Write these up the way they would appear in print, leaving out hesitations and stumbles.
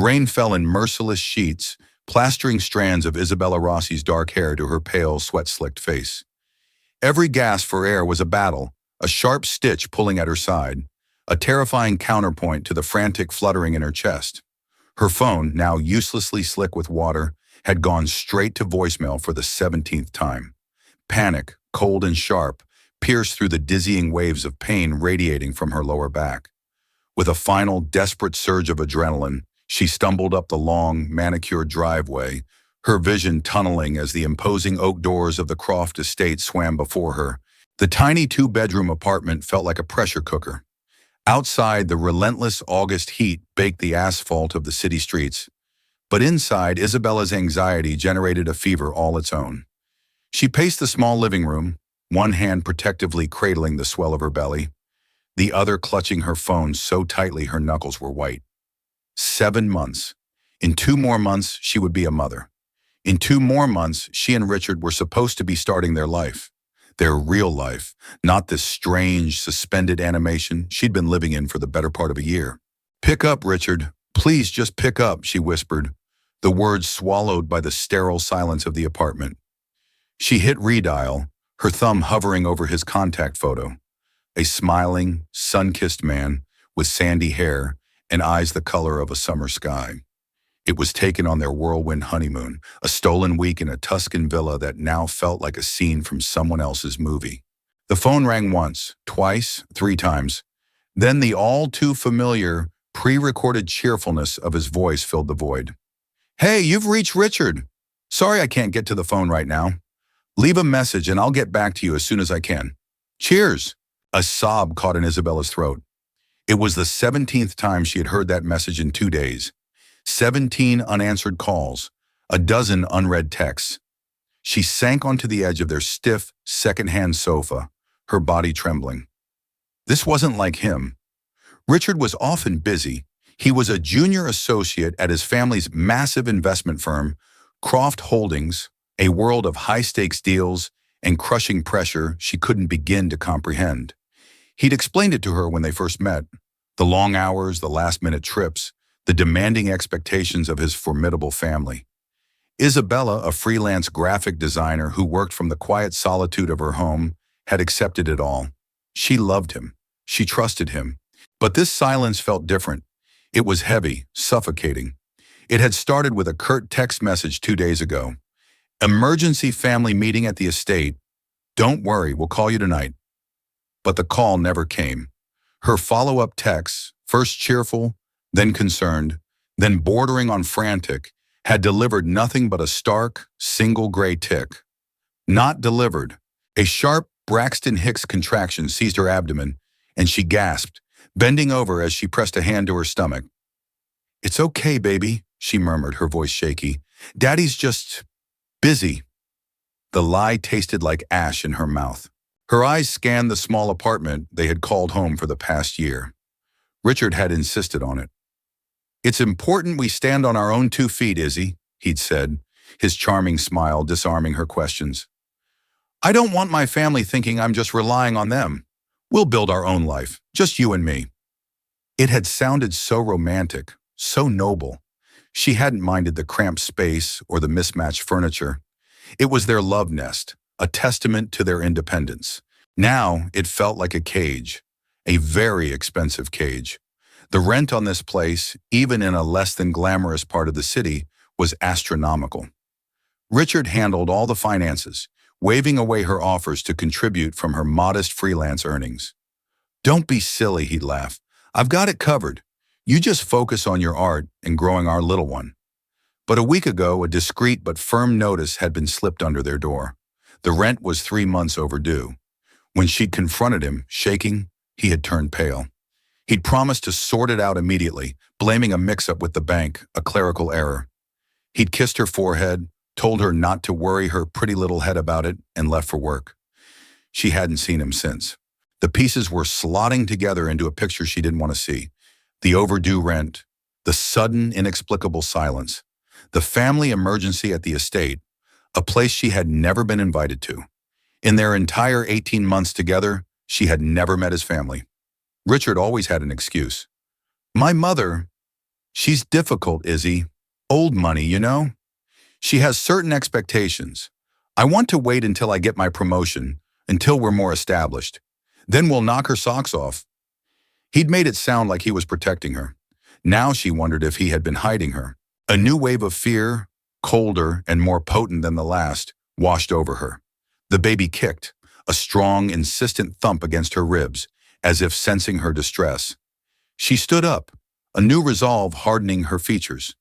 rain fell in merciless sheets, plastering strands of Isabella Rossi's dark hair to her pale, sweat-slicked face. Every gasp for air was a battle, a sharp stitch pulling at her side, a terrifying counterpoint to the frantic fluttering in her chest. Her phone, now uselessly slick with water, had gone straight to voicemail for the 17th time. Panic, cold and sharp, pierced through the dizzying waves of pain radiating from her lower back. With a final, desperate surge of adrenaline, she stumbled up the long, manicured driveway, her vision tunneling as the imposing oak doors of the Croft estate swam before her. The tiny two-bedroom apartment felt like a pressure cooker. Outside, the relentless August heat baked the asphalt of the city streets. But inside, Isabella's anxiety generated a fever all its own. She paced the small living room, one hand protectively cradling the swell of her belly, the other clutching her phone so tightly her knuckles were white. 7 months. In 2 more months, she would be a mother. In 2 more months, she and Richard were supposed to be starting their life. Their real life, not this strange, suspended animation she'd been living in for the better part of a year. "Pick up, Richard. Please just pick up," she whispered, the words swallowed by the sterile silence of the apartment. She hit redial, her thumb hovering over his contact photo. A smiling, sun-kissed man with sandy hair and eyes the color of a summer sky. It was taken on their whirlwind honeymoon, a stolen week in a Tuscan villa that now felt like a scene from someone else's movie. The phone rang once, twice, 3 times. Then the all-too-familiar, pre-recorded cheerfulness of his voice filled the void. "Hey, you've reached Richard. Sorry I can't get to the phone right now. Leave a message and I'll get back to you as soon as I can. Cheers." A sob caught in Isabella's throat. It was the 17th time she had heard that message in 2 days. 17 unanswered calls, a dozen unread texts. She sank onto the edge of their stiff, second-hand sofa, her body trembling. This wasn't like him. Richard was often busy. He was a junior associate at his family's massive investment firm, Croft Holdings, a world of high-stakes deals and crushing pressure she couldn't begin to comprehend. He'd explained it to her when they first met. The long hours, the last-minute trips, the demanding expectations of his formidable family. Isabella, a freelance graphic designer who worked from the quiet solitude of her home, had accepted it all. She loved him. She trusted him. But this silence felt different. It was heavy, suffocating. It had started with a curt text message 2 days ago. "Emergency family meeting at the estate. Don't worry, we'll call you tonight." But the call never came. Her follow-up texts, first cheerful, then concerned, then bordering on frantic, had delivered nothing but a stark, single gray tick. Not delivered. A sharp Braxton Hicks contraction seized her abdomen, and she gasped, bending over as she pressed a hand to her stomach. "It's okay, baby," she murmured, her voice shaky. "Daddy's just busy." The lie tasted like ash in her mouth. Her eyes scanned the small apartment they had called home for the past year. Richard had insisted on it. "It's important we stand on our own 2 feet, Izzy," he'd said, his charming smile disarming her questions. "I don't want my family thinking I'm just relying on them. We'll build our own life, just you and me." It had sounded so romantic, so noble. She hadn't minded the cramped space or the mismatched furniture. It was their love nest, a testament to their independence. Now it felt like a cage, a very expensive cage. The rent on this place, even in a less than glamorous part of the city, was astronomical. Richard handled all the finances, waving away her offers to contribute from her modest freelance earnings. "Don't be silly," he'd laugh. "I've got it covered. You just focus on your art and growing our little one." But a week ago, a discreet but firm notice had been slipped under their door. The rent was 3 months overdue. When she'd confronted him, shaking, he had turned pale. He'd promised to sort it out immediately, blaming a mix-up with the bank, a clerical error. He'd kissed her forehead, told her not to worry her pretty little head about it, and left for work. She hadn't seen him since. The pieces were slotting together into a picture she didn't want to see. The overdue rent, the sudden, inexplicable silence, the family emergency at the estate, a place she had never been invited to. In their entire 18 months together, she had never met his family. Richard always had an excuse. "My mother," She's difficult, Izzy. Old money, you know? She has certain expectations. I want to wait until I get my promotion, until we're more established. Then we'll knock her socks off. He'd made it sound like he was protecting her. Now she wondered if he had been hiding her. A new wave of fear, colder and more potent than the last, washed over her. The baby kicked, a strong, insistent thump against her ribs, as if sensing her distress. She stood up, a new resolve hardening her features.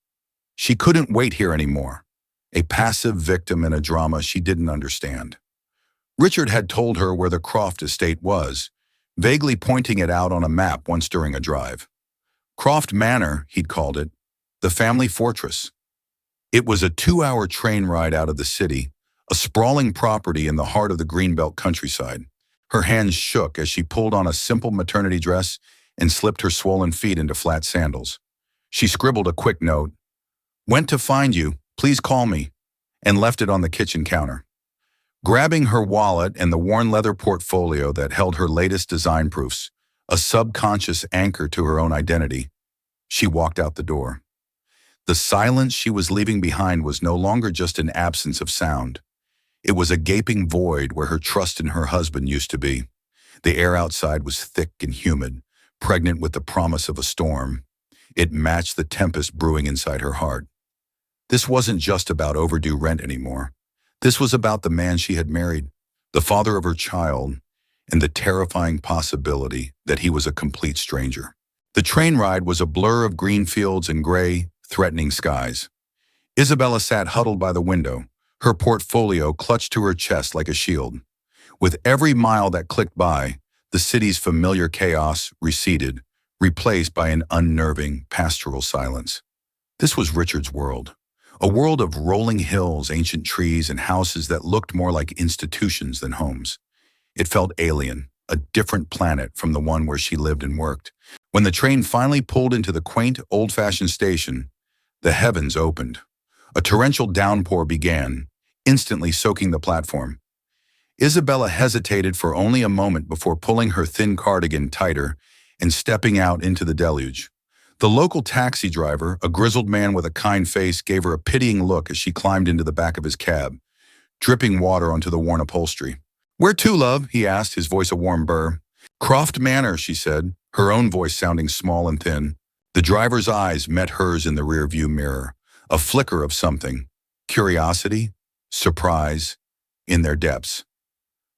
She couldn't wait here anymore, a passive victim in a drama she didn't understand. Richard had told her where the Croft estate was, vaguely pointing it out on a map once during a drive. Croft Manor, he'd called it, the family fortress. It was a 2-hour train ride out of the city, a sprawling property in the heart of the Greenbelt countryside. Her hands shook as she pulled on a simple maternity dress and slipped her swollen feet into flat sandals. She scribbled a quick note, "Went to find you, please call me," and left it on the kitchen counter. Grabbing her wallet and the worn leather portfolio that held her latest design proofs, a subconscious anchor to her own identity, she walked out the door. The silence she was leaving behind was no longer just an absence of sound. It was a gaping void where her trust in her husband used to be. The air outside was thick and humid, pregnant with the promise of a storm. It matched the tempest brewing inside her heart. This wasn't just about overdue rent anymore. This was about the man she had married, the father of her child, and the terrifying possibility that he was a complete stranger. The train ride was a blur of green fields and gray, threatening skies. Isabella sat huddled by the window, her portfolio clutched to her chest like a shield. With every mile that clicked by, the city's familiar chaos receded, replaced by an unnerving, pastoral silence. This was Richard's world. A world of rolling hills, ancient trees, and houses that looked more like institutions than homes. It felt alien, a different planet from the one where she lived and worked. When the train finally pulled into the quaint, old-fashioned station, the heavens opened. A torrential downpour began, instantly soaking the platform. Isabella hesitated for only a moment before pulling her thin cardigan tighter and stepping out into the deluge. The local taxi driver, a grizzled man with a kind face, gave her a pitying look as she climbed into the back of his cab, dripping water onto the worn upholstery. "Where to, love?" he asked, his voice a warm burr. "Croft Manor," she said, her own voice sounding small and thin. The driver's eyes met hers in the rearview mirror, a flicker of something, curiosity, surprise, in their depths.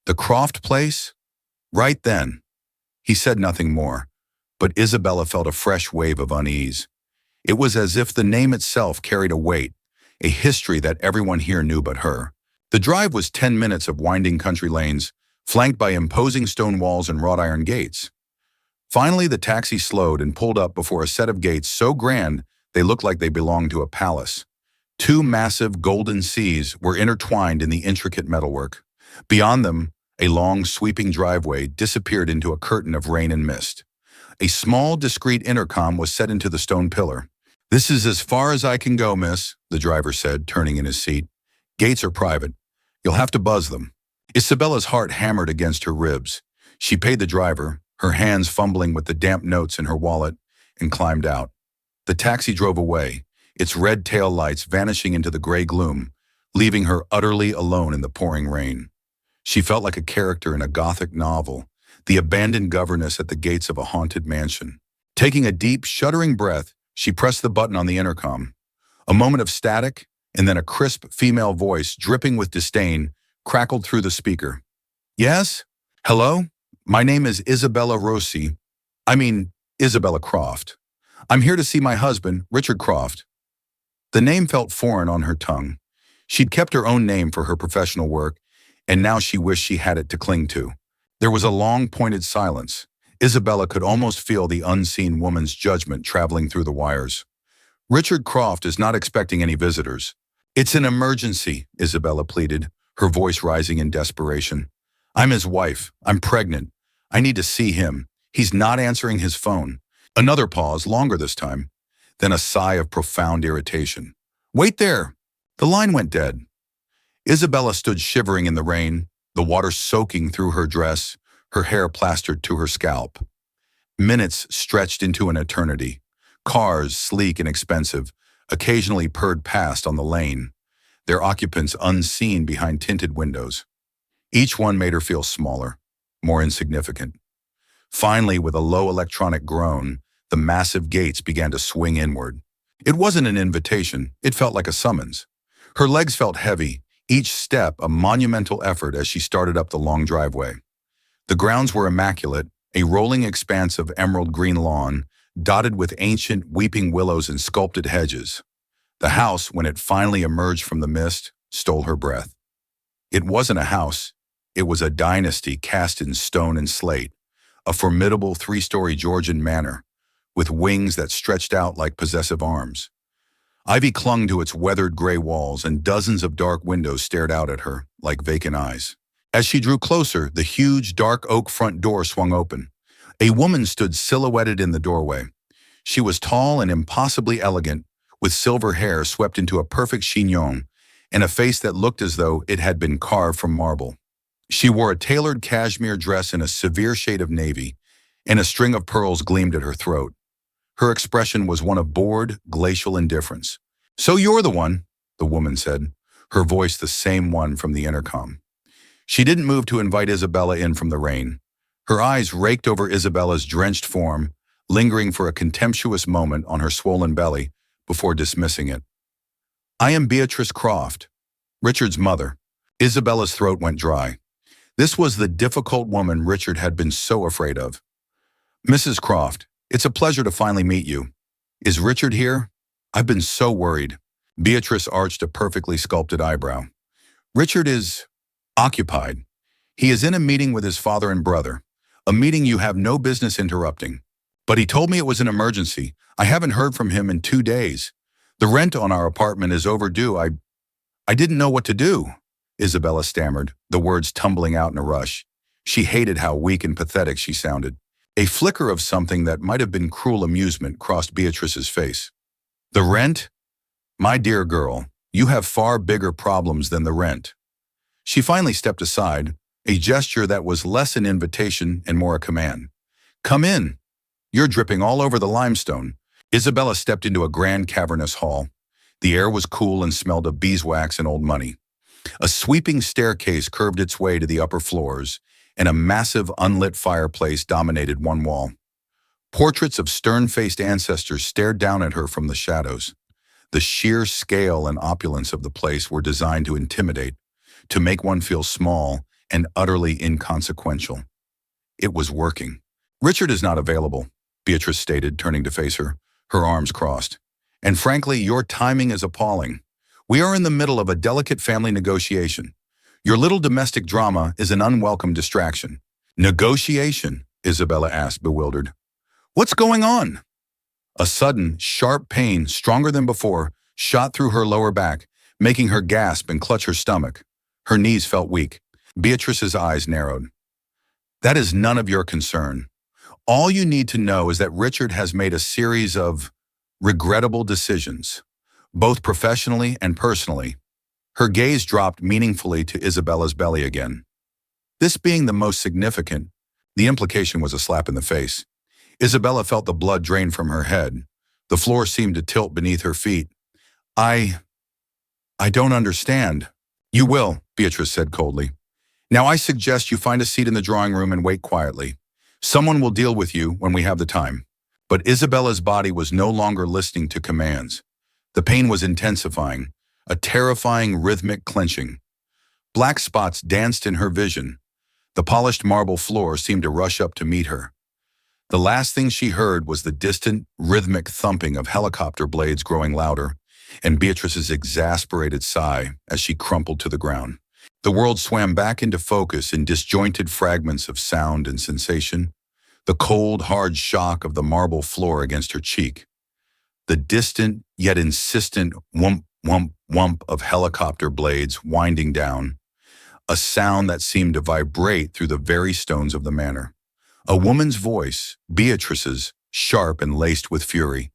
"The Croft place?" "Right then." He said nothing more, but Isabella felt a fresh wave of unease. It was as if the name itself carried a weight, a history that everyone here knew but her. The drive was 10 minutes of winding country lanes, flanked by imposing stone walls and wrought iron gates. Finally, the taxi slowed and pulled up before a set of gates so grand they looked like they belonged to a palace. 2 massive golden C's were intertwined in the intricate metalwork. Beyond them, a long, sweeping driveway disappeared into a curtain of rain and mist. A small, discreet intercom was set into the stone pillar. "This is as far as I can go, miss," the driver said, turning in his seat. "Gates are private. You'll have to buzz them." Isabella's heart hammered against her ribs. She paid the driver, her hands fumbling with the damp notes in her wallet, and climbed out. The taxi drove away, its red tail lights vanishing into the gray gloom, leaving her utterly alone in the pouring rain. She felt like a character in a Gothic novel, the abandoned governess at the gates of a haunted mansion. Taking a deep, shuddering breath, she pressed the button on the intercom. A moment of static, and then a crisp female voice, dripping with disdain, crackled through the speaker. "Yes? Hello? My name is Isabella Rossi. Isabella Croft. I'm here to see my husband, Richard Croft." The name felt foreign on her tongue. She'd kept her own name for her professional work, and now she wished she had it to cling to. There was a long, pointed silence. Isabella could almost feel the unseen woman's judgment traveling through the wires. "Richard Croft is not expecting any visitors." "It's an emergency," Isabella pleaded, her voice rising in desperation. "I'm his wife. I'm pregnant. I need to see him. He's not answering his phone." Another pause, longer this time, then a sigh of profound irritation. "Wait there!" The line went dead. Isabella stood shivering in the rain, the water soaking through her dress, her hair plastered to her scalp. Minutes stretched into an eternity. Cars, sleek and expensive, occasionally purred past on the lane, their occupants unseen behind tinted windows. Each one made her feel smaller, more insignificant. Finally, with a low electronic groan, the massive gates began to swing inward. It wasn't an invitation, it felt like a summons. Her legs felt heavy, each step a monumental effort as she started up the long driveway. The grounds were immaculate, a rolling expanse of emerald green lawn, dotted with ancient weeping willows and sculpted hedges. The house, when it finally emerged from the mist, stole her breath. It wasn't a house, it was a dynasty cast in stone and slate, a formidable three-story Georgian manor, with wings that stretched out like possessive arms. Ivy clung to its weathered gray walls, and dozens of dark windows stared out at her, like vacant eyes. As she drew closer, the huge, dark oak front door swung open. A woman stood silhouetted in the doorway. She was tall and impossibly elegant, with silver hair swept into a perfect chignon, and a face that looked as though it had been carved from marble. She wore a tailored cashmere dress in a severe shade of navy, and a string of pearls gleamed at her throat. Her expression was one of bored, glacial indifference. "So you're the one," the woman said, her voice the same one from the intercom. She didn't move to invite Isabella in from the rain. Her eyes raked over Isabella's drenched form, lingering for a contemptuous moment on her swollen belly before dismissing it. "I am Beatrice Croft, Richard's mother." Isabella's throat went dry. This was the difficult woman Richard had been so afraid of. "Mrs. Croft, it's a pleasure to finally meet you. Is Richard here? I've been so worried." Beatrice arched a perfectly sculpted eyebrow. "Richard is occupied. He is in a meeting with his father and brother, a meeting you have no business interrupting. But he told me it was an emergency. I haven't heard from him in 2 days. The rent on our apartment is overdue. I didn't know what to do," Isabella stammered, the words tumbling out in a rush. She hated how weak and pathetic she sounded. A flicker of something that might have been cruel amusement crossed Beatrice's face. "The rent? My dear girl, you have far bigger problems than the rent." She finally stepped aside, a gesture that was less an invitation and more a command. "Come in. You're dripping all over the limestone." Isabella stepped into a grand cavernous hall. The air was cool and smelled of beeswax and old money. A sweeping staircase curved its way to the upper floors, and a massive unlit fireplace dominated one wall. Portraits of stern-faced ancestors stared down at her from the shadows. The sheer scale and opulence of the place were designed to intimidate, to make one feel small and utterly inconsequential. It was working. "Richard is not available," Beatrice stated, turning to face her, her arms crossed. "And frankly, your timing is appalling. We are in the middle of a delicate family negotiation. Your little domestic drama is an unwelcome distraction." "Negotiation?" Isabella asked, bewildered. "What's going on?" A sudden, sharp pain, stronger than before, shot through her lower back, making her gasp and clutch her stomach. Her knees felt weak. Beatrice's eyes narrowed. "That is none of your concern. All you need to know is that Richard has made a series of regrettable decisions, both professionally and personally." Her gaze dropped meaningfully to Isabella's belly again. This being the most significant, the implication was a slap in the face. Isabella felt the blood drain from her head. The floor seemed to tilt beneath her feet. I don't understand." "You will," Beatrice said coldly. "Now I suggest you find a seat in the drawing room and wait quietly. Someone will deal with you when we have the time." But Isabella's body was no longer listening to commands. The pain was intensifying, a terrifying rhythmic clenching. Black spots danced in her vision. The polished marble floor seemed to rush up to meet her. The last thing she heard was the distant, rhythmic thumping of helicopter blades growing louder, and Beatrice's exasperated sigh as she crumpled to the ground. The world swam back into focus in disjointed fragments of sound and sensation. The cold, hard shock of the marble floor against her cheek. The distant, yet insistent whump, whump, whump of helicopter blades winding down. A sound that seemed to vibrate through the very stones of the manor. A woman's voice, Beatrice's, sharp and laced with fury.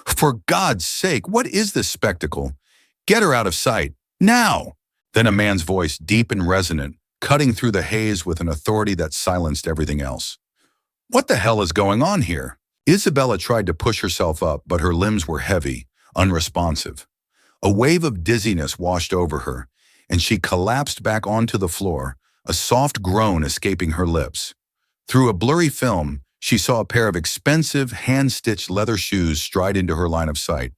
"For God's sake, what is this spectacle? Get her out of sight, now!" Then a man's voice, deep and resonant, cutting through the haze with an authority that silenced everything else. "What the hell is going on here?" Isabella tried to push herself up, but her limbs were heavy, unresponsive. A wave of dizziness washed over her, and she collapsed back onto the floor, a soft groan escaping her lips. Through a blurry film, she saw a pair of expensive, hand-stitched leather shoes stride into her line of sight,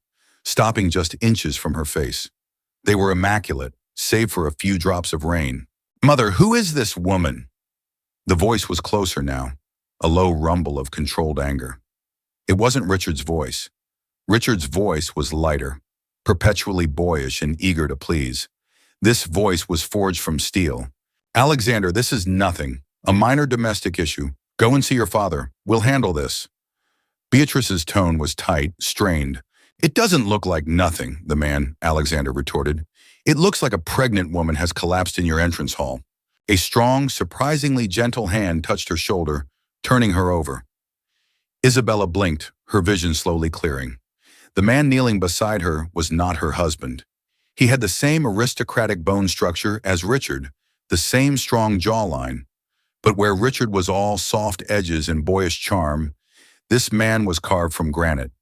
stopping just inches from her face. They were immaculate, save for a few drops of rain. "Mother, who is this woman?" The voice was closer now, a low rumble of controlled anger. It wasn't Richard's voice. Richard's voice was lighter, perpetually boyish and eager to please. This voice was forged from steel. "Alexander, this is nothing. A minor domestic issue. Go and see your father. We'll handle this." Beatrice's tone was tight, strained. "It doesn't look like nothing," the man, Alexander, retorted. "It looks like a pregnant woman has collapsed in your entrance hall." A strong, surprisingly gentle hand touched her shoulder, turning her over. Isabella blinked, her vision slowly clearing. The man kneeling beside her was not her husband. He had the same aristocratic bone structure as Richard, the same strong jawline. But where Richard was all soft edges and boyish charm, this man was carved from granite.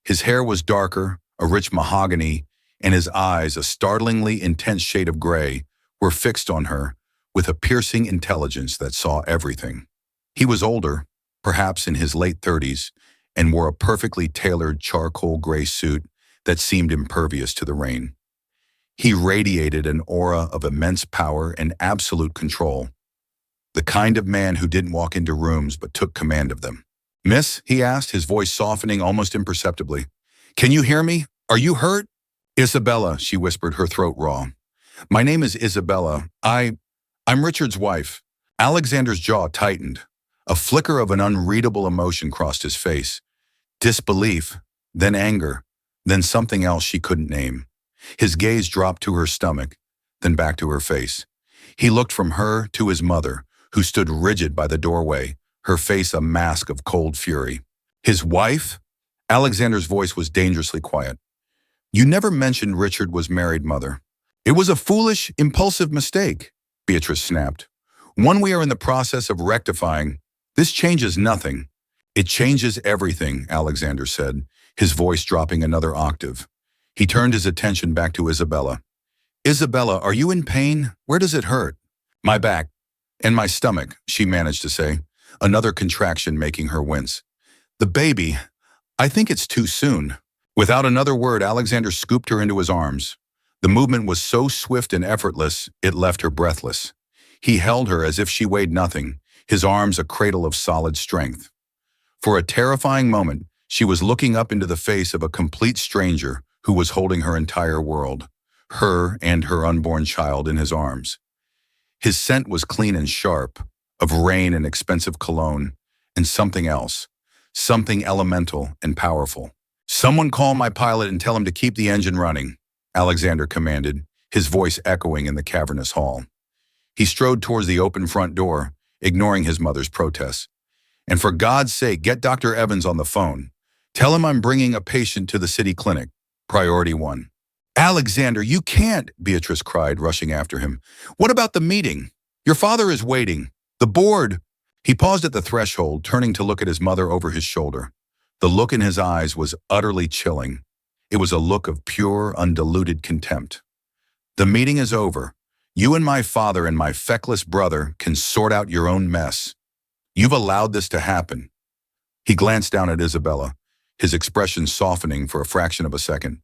His hair was darker, a rich mahogany, and his eyes, a startlingly intense shade of gray, were fixed on her with a piercing intelligence that saw everything. He was older, perhaps in his late 30s, and wore a perfectly tailored charcoal gray suit that seemed impervious to the rain. He radiated an aura of immense power and absolute control, the kind of man who didn't walk into rooms but took command of them. "Miss," he asked, his voice softening almost imperceptibly. "Can you hear me? Are you hurt?" "Isabella," she whispered, her throat raw. "My name is Isabella. I'm Richard's wife." Alexander's jaw tightened. A flicker of an unreadable emotion crossed his face. Disbelief, then anger, then something else she couldn't name. His gaze dropped to her stomach, then back to her face. He looked from her to his mother, who stood rigid by the doorway, her face a mask of cold fury. "His wife?" Alexander's voice was dangerously quiet. "You never mentioned Richard was married, Mother." "It was a foolish, impulsive mistake," Beatrice snapped. "One we are in the process of rectifying. This changes nothing." "It changes everything," Alexander said, his voice dropping another octave. He turned his attention back to Isabella. "Isabella, are you in pain? Where does it hurt?" "My back and my stomach," she managed to say, another contraction making her wince. "The baby, I think it's too soon." Without another word, Alexander scooped her into his arms. The movement was so swift and effortless, it left her breathless. He held her as if she weighed nothing, his arms a cradle of solid strength. For a terrifying moment, she was looking up into the face of a complete stranger who was holding her entire world, her and her unborn child in his arms. His scent was clean and sharp, of rain and expensive cologne, and something else, something elemental and powerful. "Someone call my pilot and tell him to keep the engine running," Alexander commanded, his voice echoing in the cavernous hall. He strode towards the open front door, ignoring his mother's protests. "And for God's sake, get Dr. Evans on the phone. Tell him I'm bringing a patient to the city clinic. Priority 1. "Alexander, you can't," Beatrice cried, rushing after him. "What about the meeting? Your father is waiting. The board." He paused at the threshold, turning to look at his mother over his shoulder. The look in his eyes was utterly chilling. It was a look of pure, undiluted contempt. "The meeting is over. You and my father and my feckless brother can sort out your own mess. You've allowed this to happen." He glanced down at Isabella, his expression softening for a fraction of a second.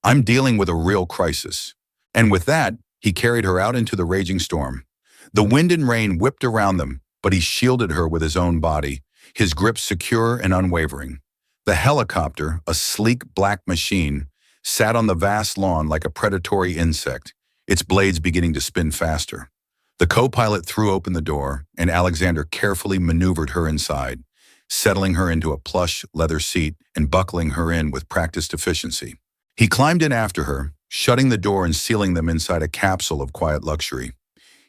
"I'm dealing with a real crisis." And with that, he carried her out into the raging storm. The wind and rain whipped around them, but he shielded her with his own body, his grip secure and unwavering. The helicopter, a sleek black machine, sat on the vast lawn like a predatory insect, its blades beginning to spin faster. The co-pilot threw open the door, and Alexander carefully maneuvered her inside, settling her into a plush leather seat and buckling her in with practiced efficiency. He climbed in after her, shutting the door and sealing them inside a capsule of quiet luxury.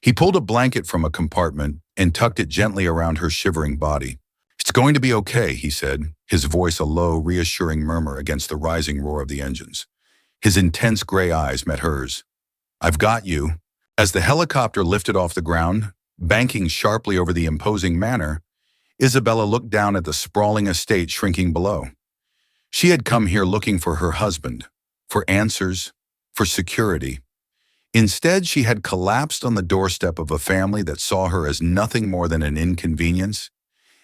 He pulled a blanket from a compartment and tucked it gently around her shivering body. "It's going to be okay," he said, his voice a low, reassuring murmur against the rising roar of the engines. His intense gray eyes met hers. "I've got you." As the helicopter lifted off the ground, banking sharply over the imposing manor, Isabella looked down at the sprawling estate shrinking below. She had come here looking for her husband, for answers, for security. Instead, she had collapsed on the doorstep of a family that saw her as nothing more than an inconvenience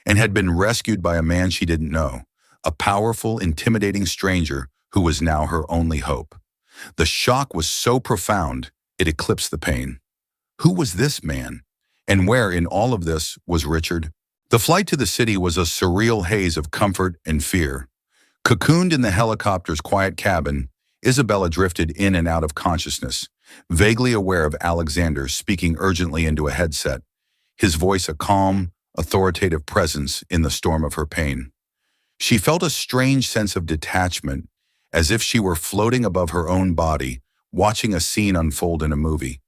and had been rescued by a man she didn't know, a powerful, intimidating stranger who was now her only hope. The shock was so profound, it eclipsed the pain. Who was this man? And where in all of this was Richard? The flight to the city was a surreal haze of comfort and fear. Cocooned in the helicopter's quiet cabin, Isabella drifted in and out of consciousness, vaguely aware of Alexander speaking urgently into a headset, his voice a calm, authoritative presence in the storm of her pain. She felt a strange sense of detachment, as if she were floating above her own body, watching a scene unfold in a movie.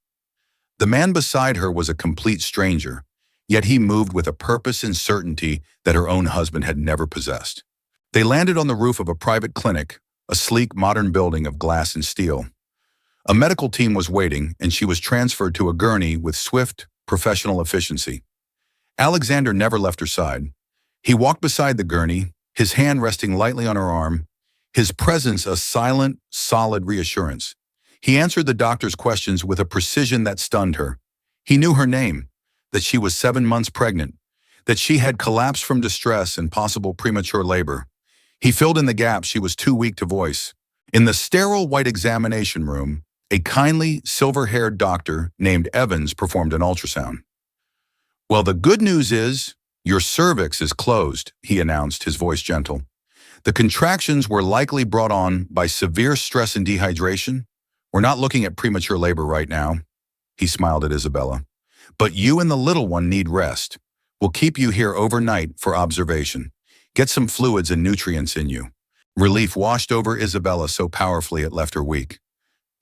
The man beside her was a complete stranger, yet he moved with a purpose and certainty that her own husband had never possessed. They landed on the roof of a private clinic, a sleek, modern building of glass and steel. A medical team was waiting, and she was transferred to a gurney with swift, professional efficiency. Alexander never left her side. He walked beside the gurney, his hand resting lightly on her arm, his presence a silent, solid reassurance. He answered the doctor's questions with a precision that stunned her. He knew her name, that she was 7 months pregnant, that she had collapsed from distress and possible premature labor. He filled in the gaps she was too weak to voice. In the sterile white examination room, a kindly, silver-haired doctor named Evans performed an ultrasound. "Well, the good news is, your cervix is closed," he announced, his voice gentle. "The contractions were likely brought on by severe stress and dehydration. We're not looking at premature labor right now." He smiled at Isabella. "But you and the little one need rest. We'll keep you here overnight for observation. Get some fluids and nutrients in you." Relief washed over Isabella so powerfully it left her weak.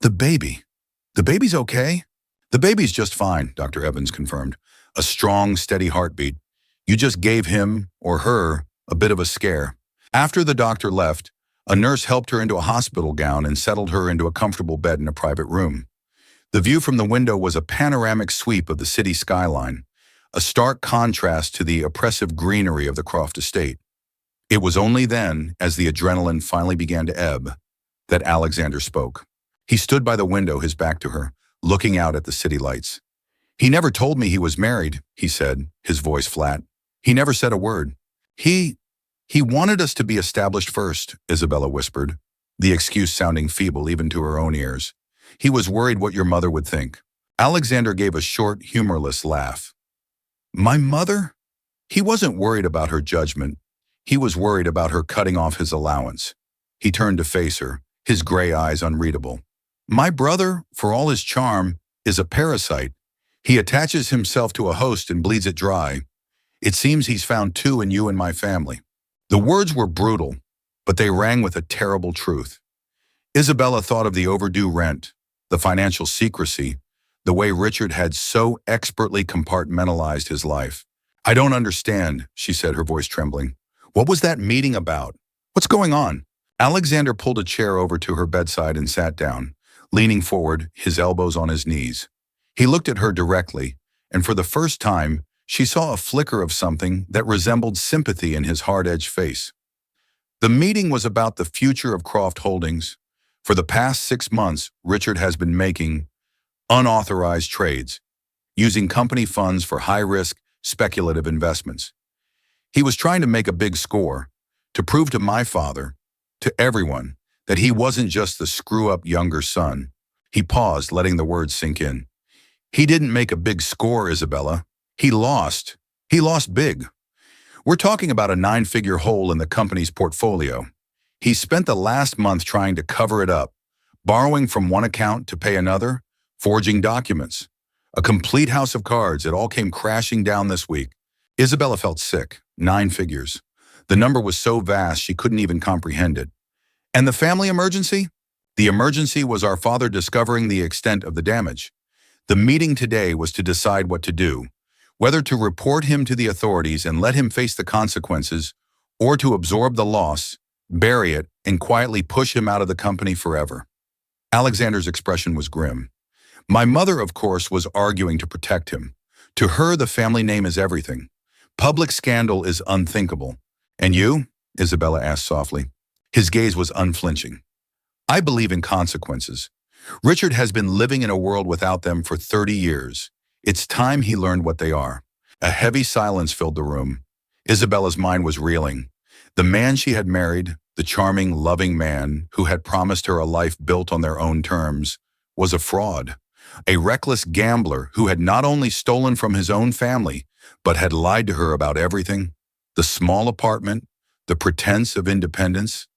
The baby's okay?" "The baby's just fine," Dr. Evans confirmed. "A strong, steady heartbeat. You just gave him, or her, a bit of a scare." After the doctor left, a nurse helped her into a hospital gown and settled her into a comfortable bed in a private room. The view from the window was a panoramic sweep of the city skyline, a stark contrast to the oppressive greenery of the Croft estate. It was only then, as the adrenaline finally began to ebb, that Alexander spoke. He stood by the window, his back to her, looking out at the city lights. "He never told me he was married," he said, his voice flat. "He never said a word. He wanted us to be established first," Isabella whispered, the excuse sounding feeble even to her own ears. "He was worried what your mother would think." Alexander gave a short, humorless laugh. "My mother?" He wasn't worried about her judgment. He was worried about her cutting off his allowance. He turned to face her, his gray eyes unreadable. "My brother, for all his charm, is a parasite. He attaches himself to a host and bleeds it dry. It seems he's found two in you and my family." The words were brutal, but they rang with a terrible truth. Isabella thought of the overdue rent, the financial secrecy, the way Richard had so expertly compartmentalized his life. "I don't understand," she said, her voice trembling. "What was that meeting about? What's going on?" Alexander pulled a chair over to her bedside and sat down, leaning forward, his elbows on his knees. He looked at her directly, and for the first time, she saw a flicker of something that resembled sympathy in his hard-edged face. The meeting was about the future of Croft Holdings. For the past 6 months, Richard has been making unauthorized trades, using company funds for high-risk, speculative investments. He was trying to make a big score, to prove to my father, to everyone, that he wasn't just the screw-up younger son. He paused, letting the words sink in. "He didn't make a big score, Isabella. He lost. He lost big. We're talking about a 9-figure hole in the company's portfolio. He spent the last month trying to cover it up, borrowing from one account to pay another, forging documents. A complete house of cards. It all came crashing down this week." Isabella felt sick. 9 figures. The number was so vast she couldn't even comprehend it. "And the family emergency?" "The emergency was our father discovering the extent of the damage. The meeting today was to decide what to do, whether to report him to the authorities and let him face the consequences, or to absorb the loss, bury it, and quietly push him out of the company forever." Alexander's expression was grim. "My mother, of course, was arguing to protect him. To her, the family name is everything. Public scandal is unthinkable. And you? Isabella asked softly. His gaze was unflinching. I believe in consequences. Richard has been living in a world without them for 30 years. It's time he learned what they are. A heavy silence filled the room. Isabella's mind was reeling. The man she had married, the charming, loving man who had promised her a life built on their own terms, was a fraud. A reckless gambler who had not only stolen from his own family, but had lied to her about everything. The small apartment, the pretense of independence.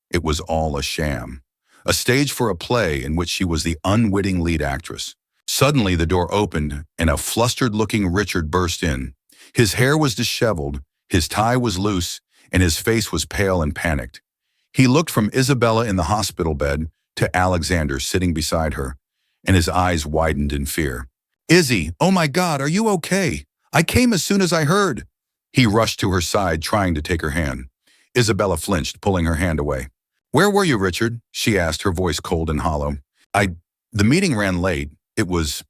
It was all a sham. A stage for a play in which she was the unwitting lead actress. Suddenly the door opened and a flustered-looking Richard burst in. His hair was disheveled, his tie was loose, and his face was pale and panicked. He looked from Isabella in the hospital bed to Alexander sitting beside her, and his eyes widened in fear. Izzy, oh my God, are you okay? I came as soon as I heard. He rushed to her side, trying to take her hand. Isabella flinched, pulling her hand away. Where were you, Richard? She asked, her voice cold and hollow. The meeting ran late. It was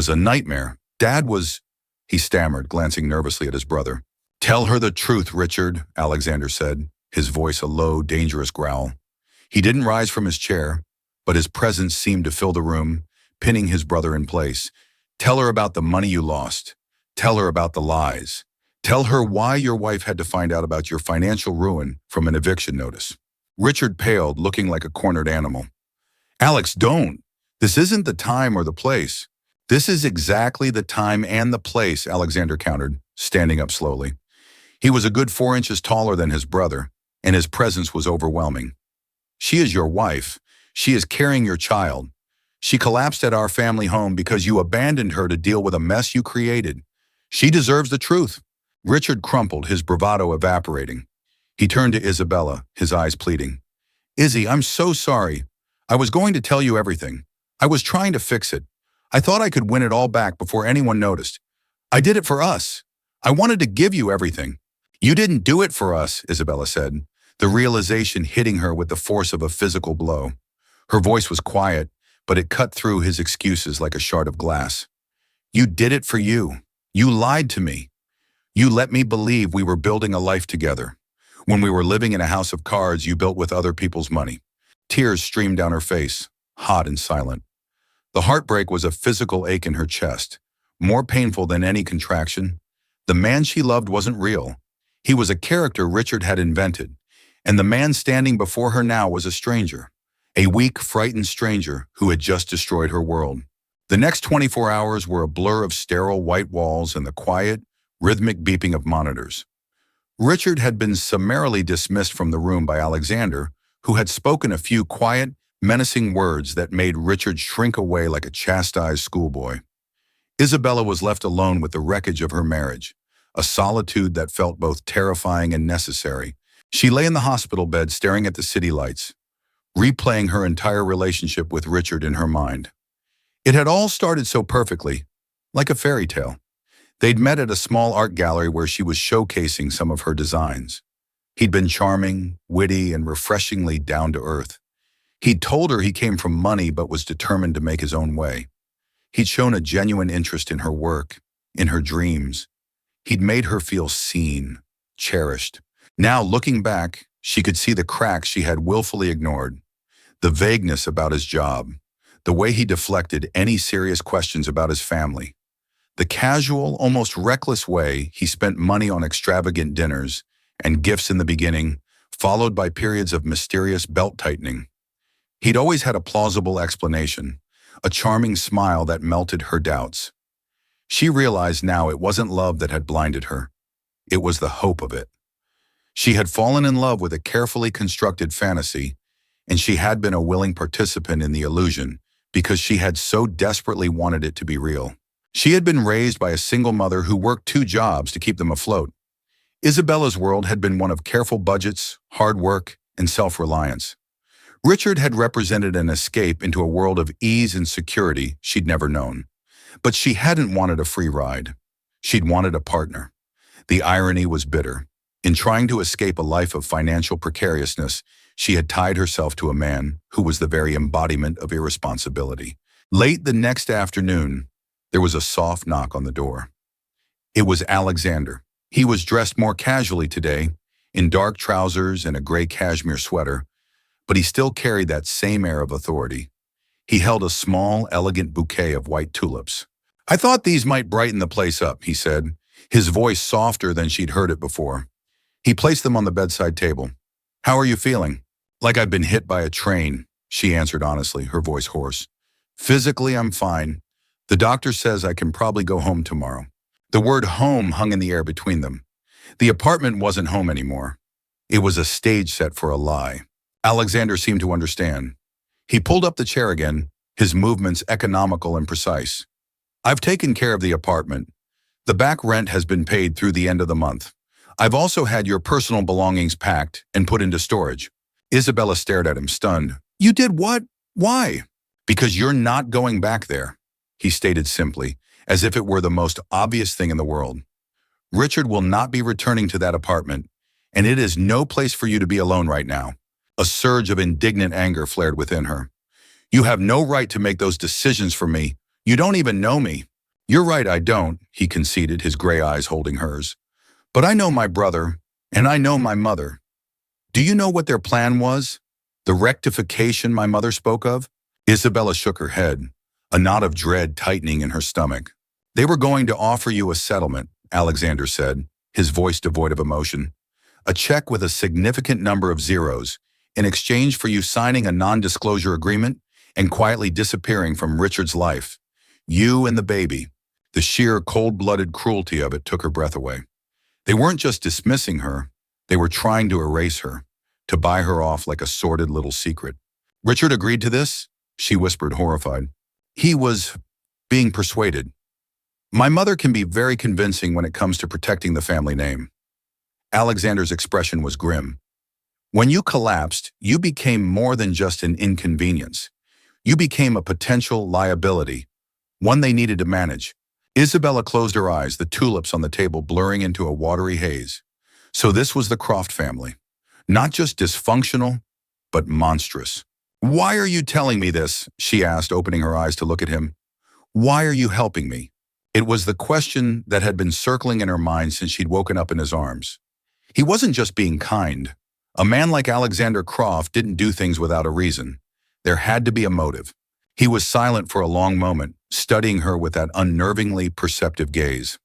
a nightmare. Dad was, he stammered, glancing nervously at his brother. Tell her the truth, Richard, Alexander said, his voice a low, dangerous growl. He didn't rise from his chair, but his presence seemed to fill the room, pinning his brother in place. Tell her about the money you lost. Tell her about the lies. Tell her why your wife had to find out about your financial ruin from an eviction notice. Richard paled, looking like a cornered animal. Alex, don't. This isn't the time or the place. This is exactly the time and the place, Alexander countered, standing up slowly. He was a good 4 inches taller than his brother, and his presence was overwhelming. She is your wife. She is carrying your child. She collapsed at our family home because you abandoned her to deal with a mess you created. She deserves the truth. Richard crumpled, his bravado evaporating. He turned to Isabella, his eyes pleading. Izzy, I'm so sorry. I was going to tell you everything. I was trying to fix it. I thought I could win it all back before anyone noticed. I did it for us. I wanted to give you everything. You didn't do it for us, Isabella said, the realization hitting her with the force of a physical blow. Her voice was quiet, but it cut through his excuses like a shard of glass. You did it for you. You lied to me. You let me believe we were building a life together. When we were living in a house of cards you built with other people's money. Tears streamed down her face, hot and silent. The heartbreak was a physical ache in her chest, more painful than any contraction. The man she loved wasn't real. He was a character Richard had invented, and the man standing before her now was a stranger, a weak, frightened stranger who had just destroyed her world. The next 24 hours were a blur of sterile white walls and the quiet, rhythmic beeping of monitors. Richard had been summarily dismissed from the room by Alexander, who had spoken a few quiet, menacing words that made Richard shrink away like a chastised schoolboy. Isabella was left alone with the wreckage of her marriage, a solitude that felt both terrifying and necessary. She lay in the hospital bed staring at the city lights, replaying her entire relationship with Richard in her mind. It had all started so perfectly, like a fairy tale. They'd met at a small art gallery where she was showcasing some of her designs. He'd been charming, witty, and refreshingly down to earth. He'd told her he came from money but was determined to make his own way. He'd shown a genuine interest in her work, in her dreams. He'd made her feel seen, cherished. Now, looking back, she could see the cracks she had willfully ignored. The vagueness about his job, the way he deflected any serious questions about his family, the casual, almost reckless way he spent money on extravagant dinners and gifts in the beginning, followed by periods of mysterious belt-tightening. He'd always had a plausible explanation, a charming smile that melted her doubts. She realized now it wasn't love that had blinded her. It was the hope of it. She had fallen in love with a carefully constructed fantasy, and she had been a willing participant in the illusion because she had so desperately wanted it to be real. She had been raised by a single mother who worked 2 jobs to keep them afloat. Isabella's world had been one of careful budgets, hard work, and self-reliance. Richard had represented an escape into a world of ease and security she'd never known. But she hadn't wanted a free ride. She'd wanted a partner. The irony was bitter. In trying to escape a life of financial precariousness, she had tied herself to a man who was the very embodiment of irresponsibility. Late the next afternoon, there was a soft knock on the door. It was Alexander. He was dressed more casually today, in dark trousers and a gray cashmere sweater, but he still carried that same air of authority. He held a small, elegant bouquet of white tulips. "I thought these might brighten the place up," he said, his voice softer than she'd heard it before. He placed them on the bedside table. "How are you feeling?" "Like I've been hit by a train," she answered honestly, her voice hoarse. "Physically, I'm fine. The doctor says I can probably go home tomorrow." The word home hung in the air between them. The apartment wasn't home anymore. It was a stage set for a lie. Alexander seemed to understand. He pulled up the chair again, his movements economical and precise. "I've taken care of the apartment. The back rent has been paid through the end of the month. I've also had your personal belongings packed and put into storage." Isabella stared at him, stunned. "You did what? Why?" "Because you're not going back there," he stated simply, as if it were the most obvious thing in the world. "Richard will not be returning to that apartment, and it is no place for you to be alone right now." A surge of indignant anger flared within her. "You have no right to make those decisions for me. You don't even know me." "You're right, I don't," he conceded, his gray eyes holding hers. "But I know my brother, and I know my mother. Do you know what their plan was? The rectification my mother spoke of?" Isabella shook her head, a knot of dread tightening in her stomach. "They were going to offer you a settlement," Alexander said, his voice devoid of emotion. "A check with a significant number of zeros, in exchange for you signing a non-disclosure agreement and quietly disappearing from Richard's life. You and the baby." The sheer cold-blooded cruelty of it took her breath away. They weren't just dismissing her, they were trying to erase her, to buy her off like a sordid little secret. "Richard agreed to this?" she whispered, horrified. "He was being persuaded. My mother can be very convincing when it comes to protecting the family name." Alexander's expression was grim. "When you collapsed, you became more than just an inconvenience. You became a potential liability, one they needed to manage." Isabella closed her eyes, the tulips on the table blurring into a watery haze. So this was the Croft family. Not just dysfunctional, but monstrous. "Why are you telling me this?" she asked, opening her eyes to look at him. "Why are you helping me?" It was the question that had been circling in her mind since she'd woken up in his arms. He wasn't just being kind. A man like Alexander Croft didn't do things without a reason. There had to be a motive. He was silent for a long moment, studying her with that unnervingly perceptive gaze.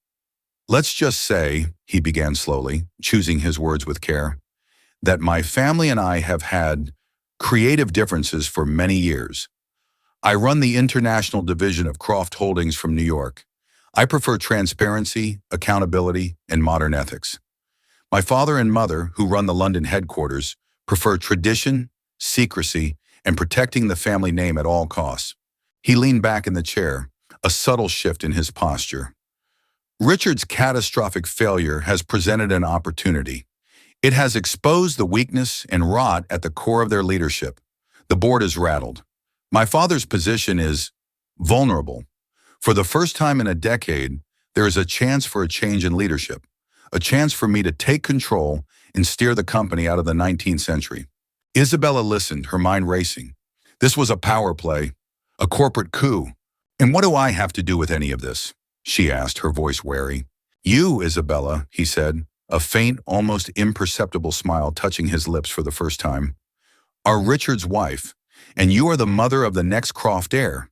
"Let's just say," he began slowly, choosing his words with care, "that my family and I have had creative differences for many years. I run the international division of Croft Holdings from New York. I prefer transparency, accountability, and modern ethics. My father and mother, who run the London headquarters, prefer tradition, secrecy, and protecting the family name at all costs." He leaned back in the chair, a subtle shift in his posture. "Richard's catastrophic failure has presented an opportunity. It has exposed the weakness and rot at the core of their leadership. The board is rattled. My father's position is vulnerable. For the first time in a decade, there is a chance for a change in leadership, a chance for me to take control and steer the company out of the 19th century." Isabella listened, her mind racing. This was a power play, a corporate coup. "And what do I have to do with any of this?" she asked, her voice wary. "You, Isabella," he said, a faint, almost imperceptible smile touching his lips for the first time, "are Richard's wife, and you are the mother of the next Croft heir.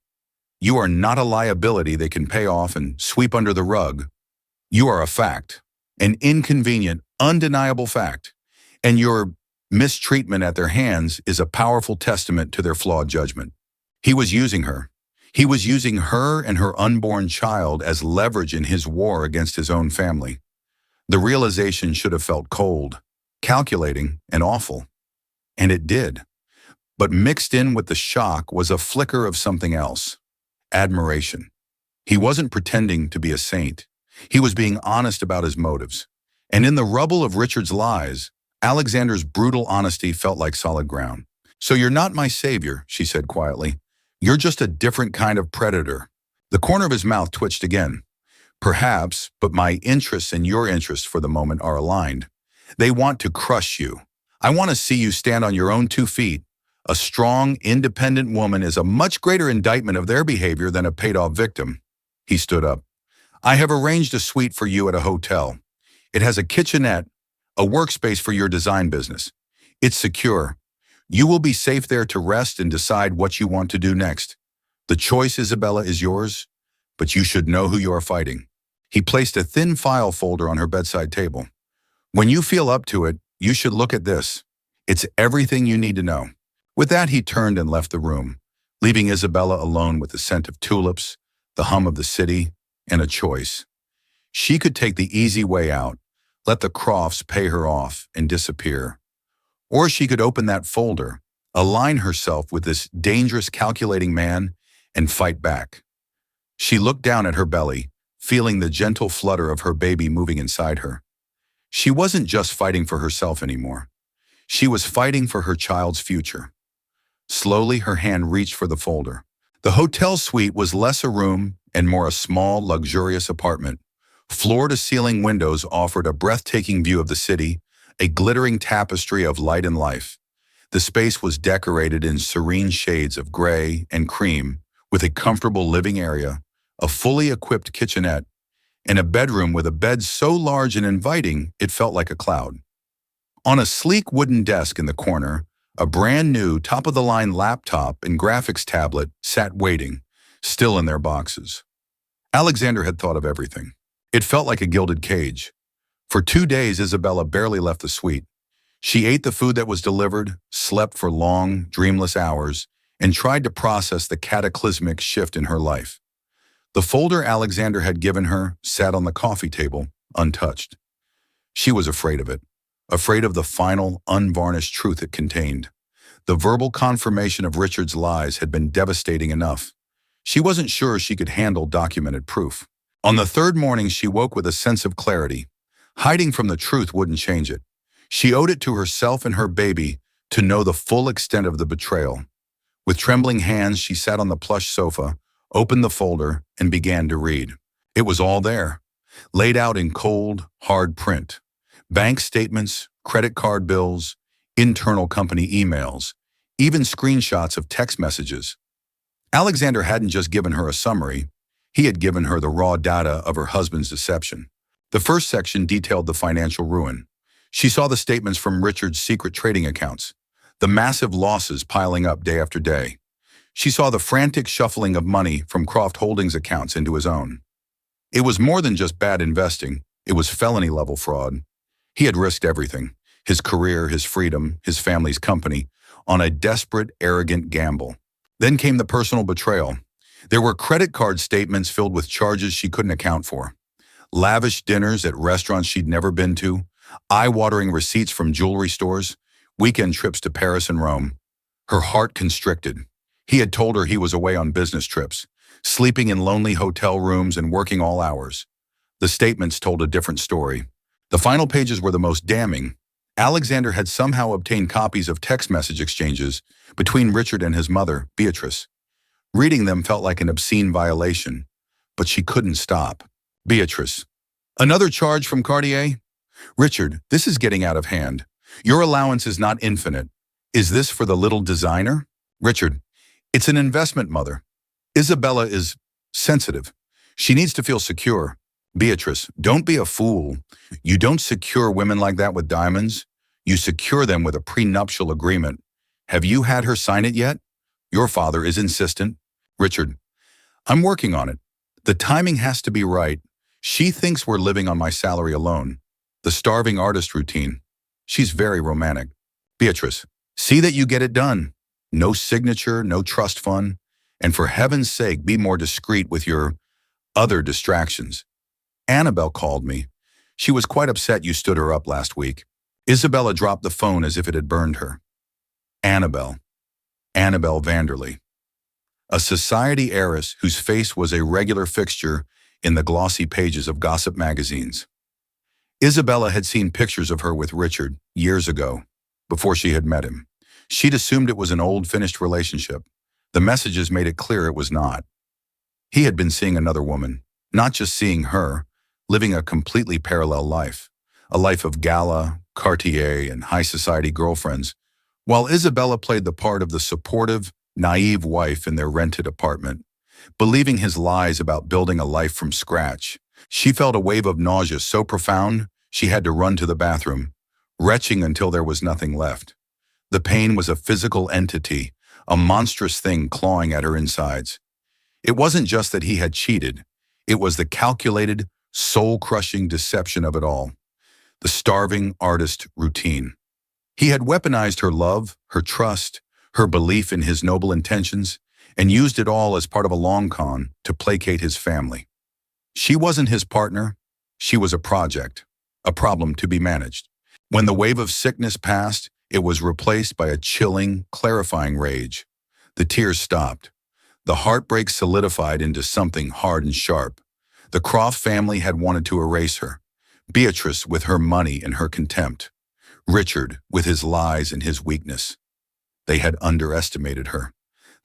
You are not a liability they can pay off and sweep under the rug. You are a fact, an inconvenient, undeniable fact, and your mistreatment at their hands is a powerful testament to their flawed judgment." He was using her. He was using her and her unborn child as leverage in his war against his own family. The realization should have felt cold, calculating, and awful. And it did. But mixed in with the shock was a flicker of something else. Admiration. He wasn't pretending to be a saint. He was being honest about his motives. And in the rubble of Richard's lies, Alexander's brutal honesty felt like solid ground. "So you're not my savior," she said quietly. "You're just a different kind of predator." The corner of his mouth twitched again. "Perhaps, but my interests and your interests for the moment are aligned. They want to crush you. I want to see you stand on your own 2 feet. A strong, independent woman is a much greater indictment of their behavior than a paid-off victim." He stood up. "I have arranged a suite for you at a hotel. It has a kitchenette, a workspace for your design business. It's secure. You will be safe there to rest and decide what you want to do next. The choice, Isabella, is yours, but you should know who you are fighting. He placed a thin file folder on her bedside table. When you feel up to it, you should look at this. It's everything you need to know. With that, he turned and left the room, leaving Isabella alone with the scent of tulips, the hum of the city, and a choice. She could take the easy way out, let the Crofts pay her off and disappear. Or she could open that folder, align herself with this dangerous, calculating man, and fight back. She looked down at her belly, feeling the gentle flutter of her baby moving inside her. She wasn't just fighting for herself anymore. She was fighting for her child's future. Slowly, her hand reached for the folder. The hotel suite was less a room and more a small, luxurious apartment. Floor-to-ceiling windows offered a breathtaking view of the city, a glittering tapestry of light and life. The space was decorated in serene shades of gray and cream, with a comfortable living area, a fully equipped kitchenette, and a bedroom with a bed so large and inviting it felt like a cloud. On a sleek wooden desk in the corner, a brand new top-of-the-line laptop and graphics tablet sat waiting, still in their boxes. Alexander had thought of everything. It felt like a gilded cage. For 2 days, Isabella barely left the suite. She ate the food that was delivered, slept for long, dreamless hours, and tried to process the cataclysmic shift in her life. The folder Alexander had given her sat on the coffee table, untouched. She was afraid of it, afraid of the final, unvarnished truth it contained. The verbal confirmation of Richard's lies had been devastating enough. She wasn't sure she could handle documented proof. On the third morning, she woke with a sense of clarity. Hiding from the truth wouldn't change it. She owed it to herself and her baby to know the full extent of the betrayal. With trembling hands, she sat on the plush sofa, opened the folder, and began to read. It was all there, laid out in cold, hard print. Bank statements, credit card bills, internal company emails, even screenshots of text messages. Alexander hadn't just given her a summary. He had given her the raw data of her husband's deception. The first section detailed the financial ruin. She saw the statements from Richard's secret trading accounts, the massive losses piling up day after day. She saw the frantic shuffling of money from Croft Holdings accounts into his own. It was more than just bad investing. It was felony-level fraud. He had risked everything, his career, his freedom, his family's company, on a desperate, arrogant gamble. Then came the personal betrayal. There were credit card statements filled with charges she couldn't account for. Lavish dinners at restaurants she'd never been to, eye-watering receipts from jewelry stores, weekend trips to Paris and Rome. Her heart constricted. He had told her he was away on business trips, sleeping in lonely hotel rooms and working all hours. The statements told a different story. The final pages were the most damning. Alexander had somehow obtained copies of text message exchanges between Richard and his mother, Beatrice. Reading them felt like an obscene violation, but she couldn't stop. Beatrice. Another charge from Cartier? Richard, this is getting out of hand. Your allowance is not infinite. Is this for the little designer? Richard. It's an investment, mother. Isabella is sensitive. She needs to feel secure. Beatrice, don't be a fool. You don't secure women like that with diamonds. You secure them with a prenuptial agreement. Have you had her sign it yet? Your father is insistent. Richard, I'm working on it. The timing has to be right. She thinks we're living on my salary alone. The starving artist routine. She's very romantic. Beatrice, see that you get it done. No signature, no trust fund. And for heaven's sake, be more discreet with your other distractions. Annabelle called me. She was quite upset you stood her up last week. Isabella dropped the phone as if it had burned her. Annabelle. Annabelle Vanderley. A society heiress whose face was a regular fixture in the glossy pages of gossip magazines. Isabella had seen pictures of her with Richard years ago, before she had met him. She'd assumed it was an old, finished relationship. The messages made it clear it was not. He had been seeing another woman, not just seeing her, living a completely parallel life, a life of gala, Cartier, and high society girlfriends, while Isabella played the part of the supportive, naive wife in their rented apartment. Believing his lies about building a life from scratch, she felt a wave of nausea so profound She had to run to the bathroom, retching until there was nothing left. The pain was a physical entity, a monstrous thing clawing at her insides. It wasn't just that he had cheated. It was the calculated, soul-crushing deception of it all. The starving artist routine. He had weaponized her love, her trust, her belief in his noble intentions, and used it all as part of a long con to placate his family. She wasn't his partner. She was a project, a problem to be managed. When the wave of sickness passed, it was replaced by a chilling, clarifying rage. The tears stopped. The heartbreak solidified into something hard and sharp. The Croft family had wanted to erase her. Beatrice with her money and her contempt. Richard with his lies and his weakness. They had underestimated her.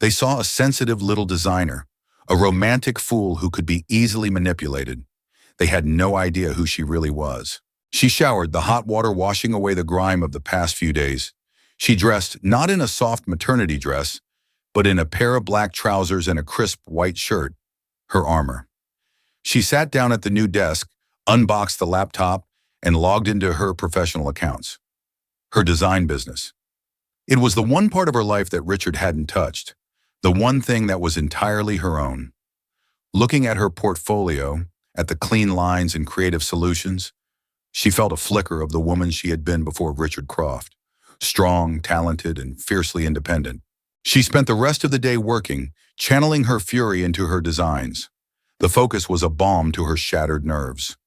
They saw a sensitive little designer, a romantic fool who could be easily manipulated. They had no idea who she really was. She showered, the hot water washing away the grime of the past few days. She dressed not in a soft maternity dress, but in a pair of black trousers and a crisp white shirt, her armor. She sat down at the new desk, unboxed the laptop, and logged into her professional accounts. Her design business. It was the one part of her life that Richard hadn't touched, the one thing that was entirely her own. Looking at her portfolio, at the clean lines and creative solutions, she felt a flicker of the woman she had been before Richard Croft, strong, talented, and fiercely independent. She spent the rest of the day working, channeling her fury into her designs. The focus was a balm to her shattered nerves.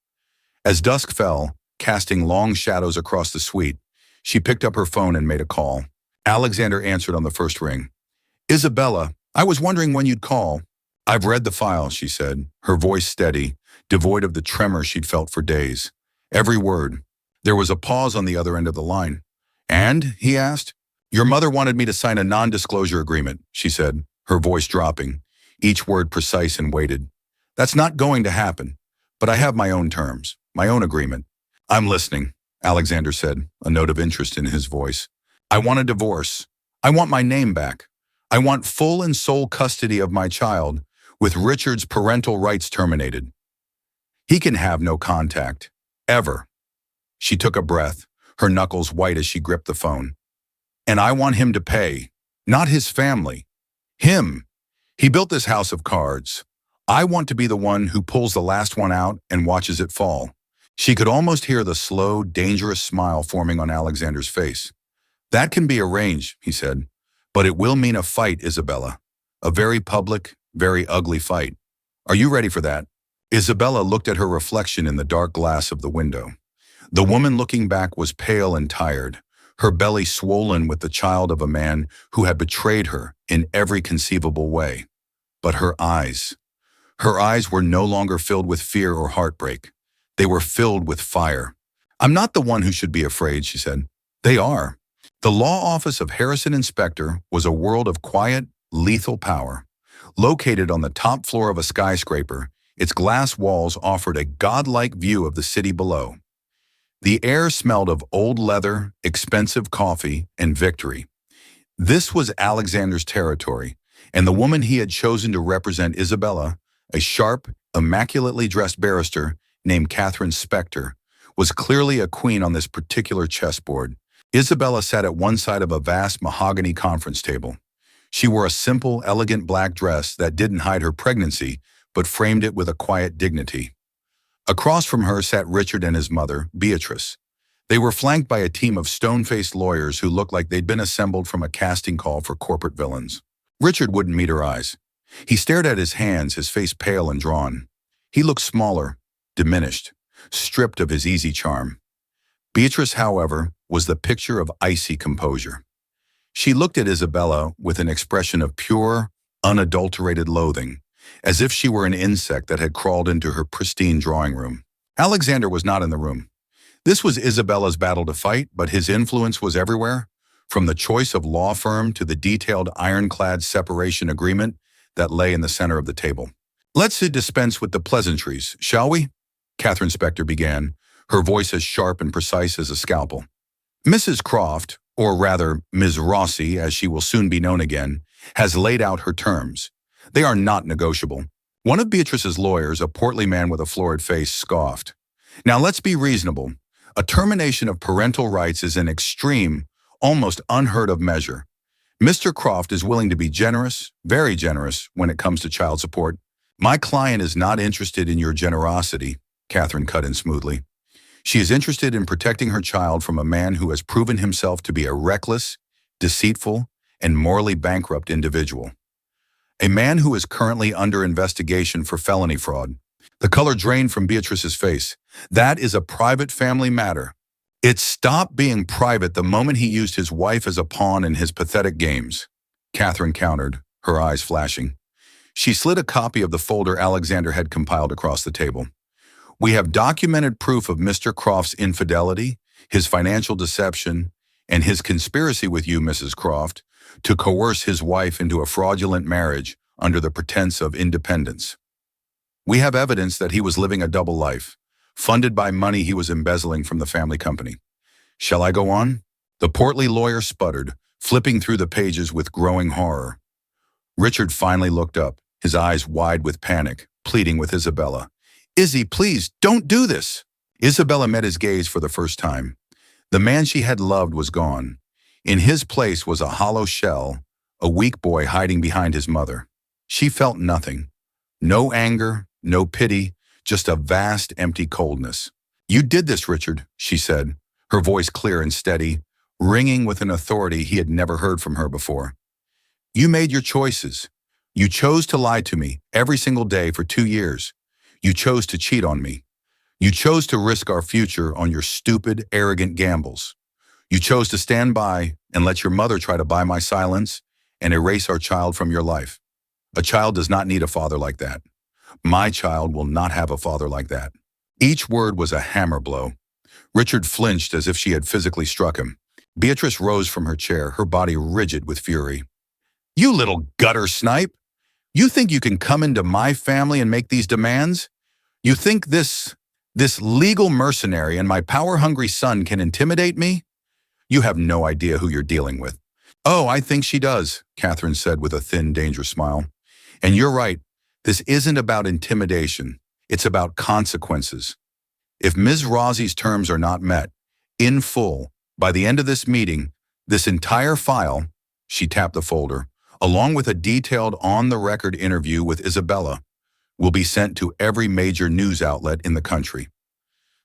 As dusk fell, casting long shadows across the suite, she picked up her phone and made a call. Alexander answered on the first ring. "Isabella, I was wondering when you'd call." "I've read the file," she said, her voice steady, devoid of the tremor she'd felt for days. Every word. There was a pause on the other end of the line. "And?" he asked. "Your mother wanted me to sign a non-disclosure agreement," she said, her voice dropping, each word precise and weighted. "That's not going to happen, but I have my own terms, my own agreement." "I'm listening," Alexander said, a note of interest in his voice. "I want a divorce. I want my name back. I want full and sole custody of my child, with Richard's parental rights terminated. He can have no contact. Ever." She took a breath, her knuckles white as she gripped the phone. "And I want him to pay. Not his family. Him. He built this house of cards. I want to be the one who pulls the last one out and watches it fall." She could almost hear the slow, dangerous smile forming on Alexander's face. "That can be arranged," he said, "but it will mean a fight, Isabella. A very public, very ugly fight. Are you ready for that?" Isabella looked at her reflection in the dark glass of the window. The woman looking back was pale and tired, her belly swollen with the child of a man who had betrayed her in every conceivable way. But her eyes were no longer filled with fear or heartbreak. They were filled with fire. "I'm not the one who should be afraid," she said. "They are." The law office of Harrison Inspector was a world of quiet, lethal power. Located on the top floor of a skyscraper, its glass walls offered a godlike view of the city below. The air smelled of old leather, expensive coffee, and victory. This was Alexander's territory, and the woman he had chosen to represent Isabella, a sharp, immaculately dressed barrister named Catherine Spector, was clearly a queen on this particular chessboard. Isabella sat at one side of a vast mahogany conference table. She wore a simple, elegant black dress that didn't hide her pregnancy, but framed it with a quiet dignity. Across from her sat Richard and his mother, Beatrice. They were flanked by a team of stone-faced lawyers who looked like they'd been assembled from a casting call for corporate villains. Richard wouldn't meet her eyes. He stared at his hands, his face pale and drawn. He looked smaller, diminished, stripped of his easy charm. Beatrice, however, was the picture of icy composure. She looked at Isabella with an expression of pure, unadulterated loathing, as if she were an insect that had crawled into her pristine drawing room. Alexander was not in the room. This was Isabella's battle to fight, but his influence was everywhere, from the choice of law firm to the detailed ironclad separation agreement that lay in the center of the table. "Let's dispense with the pleasantries, shall we?" Catherine Spector began, her voice as sharp and precise as a scalpel. "Mrs. Croft, or rather Ms. Rossi, as she will soon be known again, has laid out her terms. They are not negotiable." One of Beatrice's lawyers, a portly man with a florid face, scoffed. "Now let's be reasonable. A termination of parental rights is an extreme, almost unheard of measure. Mr. Croft is willing to be generous, very generous, when it comes to child support. My client is not interested in your generosity, Catherine cut in smoothly. She is interested in protecting her child from a man who has proven himself to be a reckless, deceitful, and morally bankrupt individual. A man who is currently under investigation for felony fraud. The color drained from Beatrice's face. That is a private family matter. It stopped being private the moment he used his wife as a pawn in his pathetic games, Catherine countered, her eyes flashing. She slid a copy of the folder Alexander had compiled across the table. We have documented proof of Mr. Croft's infidelity, his financial deception, and his conspiracy with you, Mrs. Croft, to coerce his wife into a fraudulent marriage under the pretense of independence. We have evidence that he was living a double life, funded by money he was embezzling from the family company. Shall I go on? The portly lawyer sputtered, flipping through the pages with growing horror. Richard finally looked up, his eyes wide with panic, pleading with Isabella. Izzy, please, don't do this. Isabella met his gaze for the first time. The man she had loved was gone. In his place was a hollow shell, a weak boy hiding behind his mother. She felt nothing. No anger, no pity, just a vast, empty coldness. You did this, Richard, she said, her voice clear and steady, ringing with an authority he had never heard from her before. You made your choices. You chose to lie to me every single day for 2 years. You chose to cheat on me. You chose to risk our future on your stupid, arrogant gambles. You chose to stand by and let your mother try to buy my silence and erase our child from your life. A child does not need a father like that. My child will not have a father like that. Each word was a hammer blow. Richard flinched as if she had physically struck him. Beatrice rose from her chair, her body rigid with fury. You little gutter snipe! You think you can come into my family and make these demands? You think this legal mercenary and my power-hungry son can intimidate me? You have no idea who you're dealing with. Oh, I think she does, Catherine said with a thin, dangerous smile. And you're right. This isn't about intimidation. It's about consequences. If Ms. Rossie's terms are not met, in full, by the end of this meeting, this entire file, she tapped the folder, along with a detailed on-the-record interview with Isabella, will be sent to every major news outlet in the country.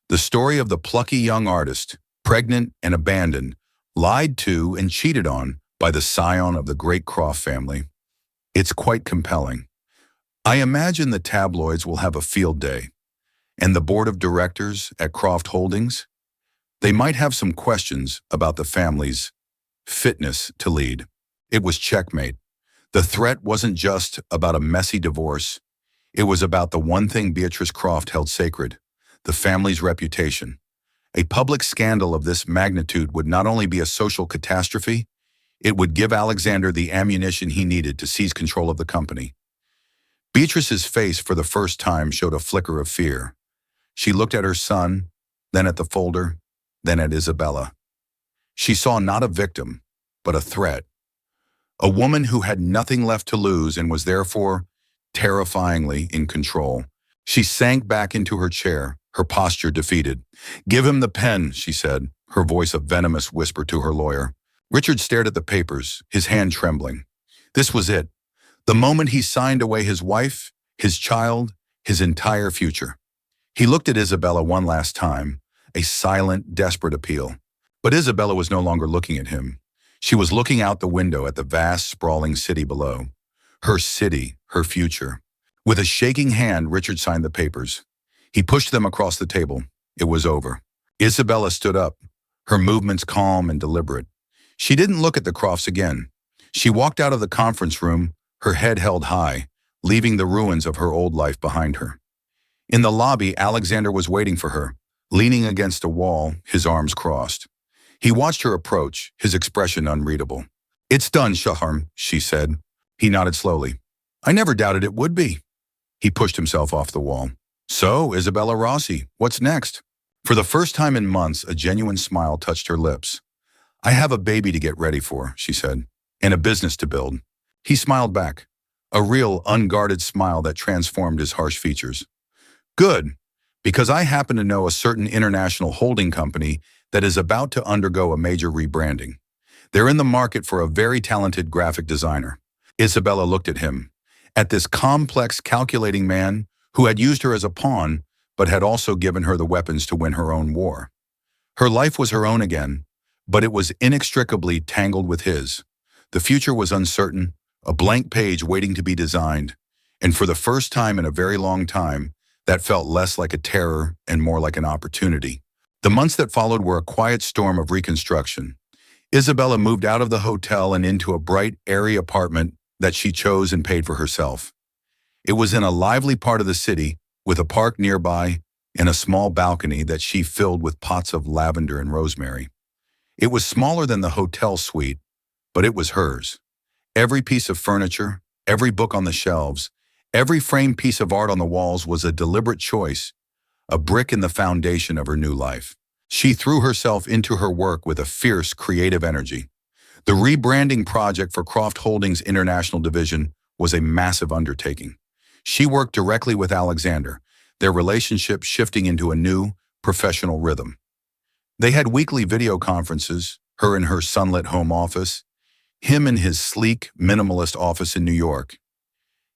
The story of the plucky young artist, pregnant and abandoned, lied to and cheated on by the scion of the great Croft family. It's quite compelling. I imagine the tabloids will have a field day, and the board of directors at Croft Holdings, they might have some questions about the family's fitness to lead. It was checkmate. The threat wasn't just about a messy divorce. It was about the one thing Beatrice Croft held sacred, the family's reputation. A public scandal of this magnitude would not only be a social catastrophe, it would give Alexander the ammunition he needed to seize control of the company. Beatrice's face for the first time showed a flicker of fear. She looked at her son, then at the folder, then at Isabella. She saw not a victim, but a threat. A woman who had nothing left to lose and was therefore terrifyingly in control. She sank back into her chair, her posture defeated. Give him the pen, she said, her voice a venomous whisper to her lawyer. Richard stared at the papers, his hand trembling. This was it. The moment he signed away his wife, his child, his entire future. He looked at Isabella one last time, a silent, desperate appeal. But Isabella was no longer looking at him. She was looking out the window at the vast, sprawling city below. Her city, her future. With a shaking hand, Richard signed the papers. He pushed them across the table. It was over. Isabella stood up, her movements calm and deliberate. She didn't look at the Crofts again. She walked out of the conference room, her head held high, leaving the ruins of her old life behind her. In the lobby, Alexander was waiting for her, leaning against a wall, his arms crossed. He watched her approach, his expression unreadable. It's done, Shahram, she said. He nodded slowly. I never doubted it would be. He pushed himself off the wall. So, Isabella Rossi, what's next? For the first time in months, a genuine smile touched her lips. I have a baby to get ready for, she said, and a business to build. He smiled back, a real, unguarded smile that transformed his harsh features. Good, Because I happen to know a certain international holding company that is about to undergo a major rebranding. They're in the market for a very talented graphic designer. Isabella looked at him, at this complex, calculating man who had used her as a pawn, but had also given her the weapons to win her own war. Her life was her own again, but it was inextricably tangled with his. The future was uncertain, a blank page waiting to be designed, and for the first time in a very long time, that felt less like a terror and more like an opportunity. The months that followed were a quiet storm of reconstruction. Isabella moved out of the hotel and into a bright, airy apartment that she chose and paid for herself. It was in a lively part of the city, with a park nearby and a small balcony that she filled with pots of lavender and rosemary. It was smaller than the hotel suite, but it was hers. Every piece of furniture, every book on the shelves, every framed piece of art on the walls was a deliberate choice, a brick in the foundation of her new life. She threw herself into her work with a fierce, creative energy. The rebranding project for Croft Holdings International Division was a massive undertaking. She worked directly with Alexander, their relationship shifting into a new, professional rhythm. They had weekly video conferences, her in her sunlit home office, him in his sleek, minimalist office in New York.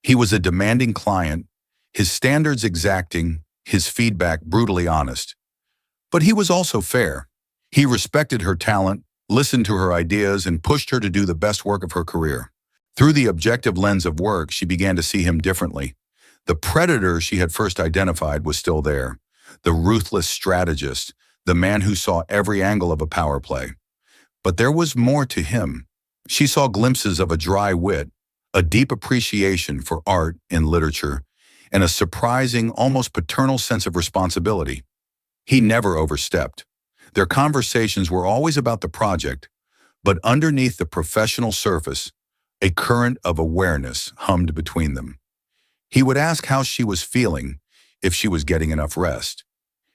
He was a demanding client, his standards exacting, his feedback brutally honest. But he was also fair. He respected her talent, listened to her ideas, and pushed her to do the best work of her career. Through the objective lens of work, she began to see him differently. The predator she had first identified was still there, the ruthless strategist, the man who saw every angle of a power play. But there was more to him. She saw glimpses of a dry wit, a deep appreciation for art and literature, and a surprising, almost paternal sense of responsibility. He never overstepped. Their conversations were always about the project, but underneath the professional surface, a current of awareness hummed between them. He would ask how she was feeling, if she was getting enough rest.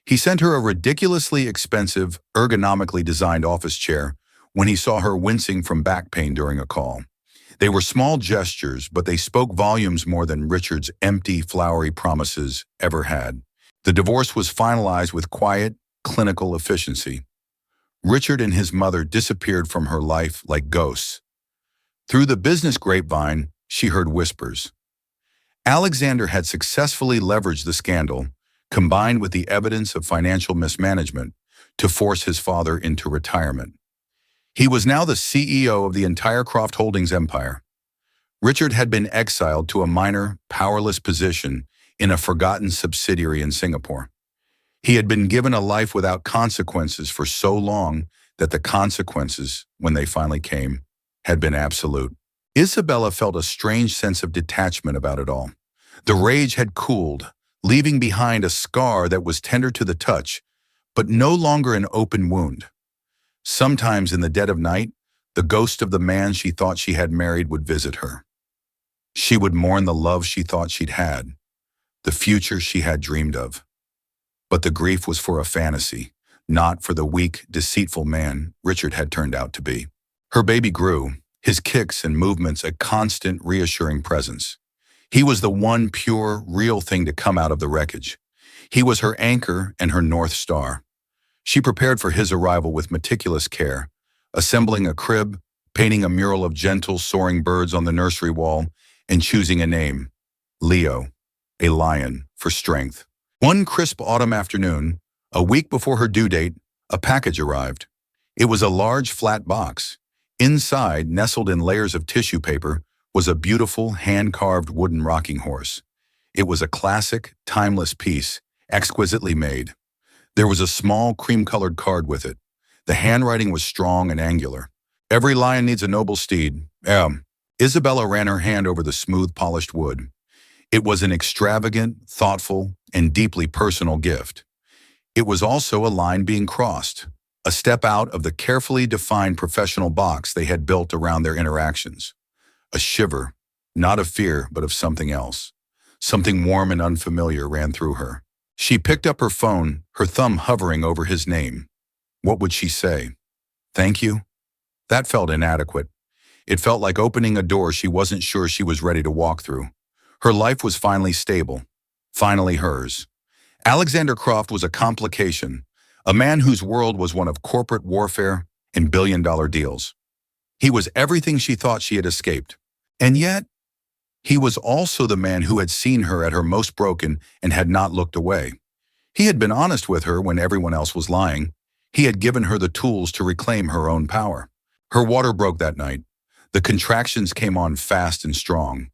He sent her a ridiculously expensive, ergonomically designed office chair when he saw her wincing from back pain during a call. They were small gestures, but they spoke volumes more than Richard's empty, flowery promises ever had. The divorce was finalized with quiet, clinical efficiency. Richard and his mother disappeared from her life like ghosts. Through the business grapevine, she heard whispers. Alexander had successfully leveraged the scandal, combined with the evidence of financial mismanagement, to force his father into retirement. He was now the CEO of the entire Croft Holdings empire. Richard had been exiled to a minor, powerless position in a forgotten subsidiary in Singapore. He had been given a life without consequences for so long that the consequences, when they finally came, had been absolute. Isabella felt a strange sense of detachment about it all. The rage had cooled, leaving behind a scar that was tender to the touch, but no longer an open wound. Sometimes in the dead of night, the ghost of the man she thought she had married would visit her. She would mourn the love she thought she'd had, the future she had dreamed of. But the grief was for a fantasy, not for the weak, deceitful man Richard had turned out to be. Her baby grew, his kicks and movements a constant, reassuring presence. He was the one pure, real thing to come out of the wreckage. He was her anchor and her North Star. She prepared for his arrival with meticulous care, assembling a crib, painting a mural of gentle, soaring birds on the nursery wall, and choosing a name, Leo, a lion, for strength. One crisp autumn afternoon, a week before her due date, a package arrived. It was a large, flat box. Inside, nestled in layers of tissue paper, was a beautiful, hand-carved wooden rocking horse. It was a classic, timeless piece, exquisitely made. There was a small, cream-colored card with it. The handwriting was strong and angular. Every lion needs a noble steed. Isabella ran her hand over the smooth, polished wood. It was an extravagant, thoughtful, and deeply personal gift. It was also a line being crossed, a step out of the carefully defined professional box they had built around their interactions. A shiver, not of fear, but of something else. Something warm and unfamiliar ran through her. She picked up her phone, her thumb hovering over his name. What would she say? Thank you? That felt inadequate. It felt like opening a door she wasn't sure she was ready to walk through. Her life was finally stable, finally hers. Alexander Croft was a complication, a man whose world was one of corporate warfare and billion-dollar deals. He was everything she thought she had escaped. And yet, he was also the man who had seen her at her most broken and had not looked away. He had been honest with her when everyone else was lying. He had given her the tools to reclaim her own power. Her water broke that night. The contractions came on fast and strong.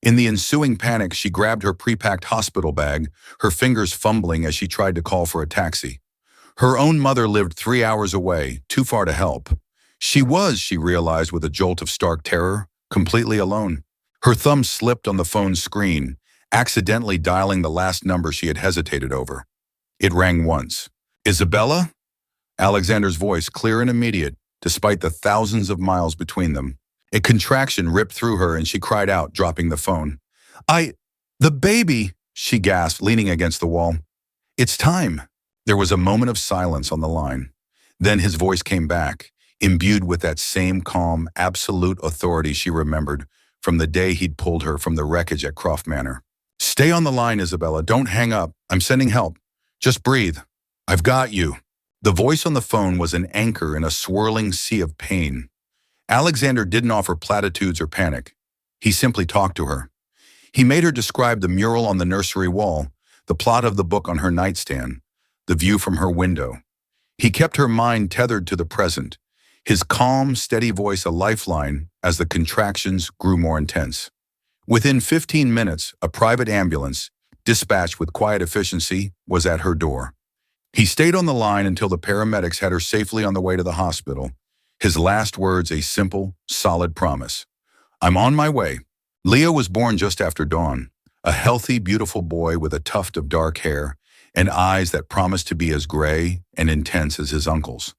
In the ensuing panic, she grabbed her pre-packed hospital bag, her fingers fumbling as she tried to call for a taxi. Her own mother lived 3 hours away, too far to help. She realized with a jolt of stark terror, completely alone. Her thumb slipped on the phone's screen, accidentally dialing the last number she had hesitated over. It rang once. Isabella? Alexander's voice, clear and immediate, despite the thousands of miles between them. A contraction ripped through her and she cried out, dropping the phone. The baby, she gasped, leaning against the wall. It's time. There was a moment of silence on the line. Then his voice came back, imbued with that same calm, absolute authority she remembered from the day he'd pulled her from the wreckage at Croft Manor. Stay on the line, Isabella. Don't hang up. I'm sending help. Just breathe. I've got you. The voice on the phone was an anchor in a swirling sea of pain. Alexander didn't offer platitudes or panic. He simply talked to her. He made her describe the mural on the nursery wall, the plot of the book on her nightstand, the view from her window. He kept her mind tethered to the present, his calm, steady voice a lifeline as the contractions grew more intense. Within 15 minutes, a private ambulance, dispatched with quiet efficiency, was at her door. He stayed on the line until the paramedics had her safely on the way to the hospital. His last words a simple, solid promise. I'm on my way. Leo was born just after dawn, a healthy, beautiful boy with a tuft of dark hair and eyes that promised to be as gray and intense as his uncle's.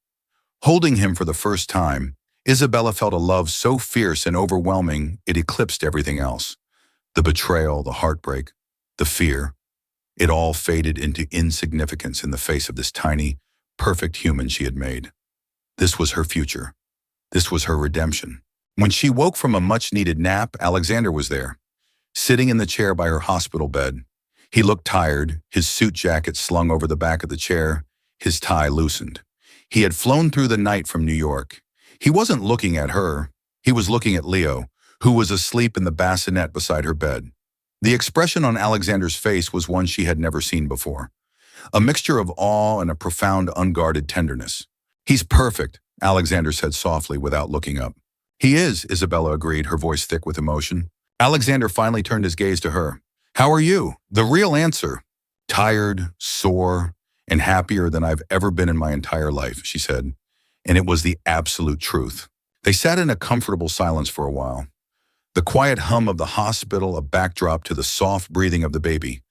Holding him for the first time, Isabella felt a love so fierce and overwhelming it eclipsed everything else. The betrayal, the heartbreak, the fear. It all faded into insignificance in the face of this tiny, perfect human she had made. This was her future. This was her redemption. When she woke from a much-needed nap, Alexander was there, sitting in the chair by her hospital bed. He looked tired, his suit jacket slung over the back of the chair, his tie loosened. He had flown through the night from New York. He wasn't looking at her. He was looking at Leo, who was asleep in the bassinet beside her bed. The expression on Alexander's face was one she had never seen before, a mixture of awe and a profound, unguarded tenderness. He's perfect, Alexander said softly without looking up. He is, Isabella agreed, her voice thick with emotion. Alexander finally turned his gaze to her. How are you? The real answer. Tired, sore, and happier than I've ever been in my entire life, she said. And it was the absolute truth. They sat in a comfortable silence for a while. The quiet hum of the hospital, a backdrop to the soft breathing of the baby.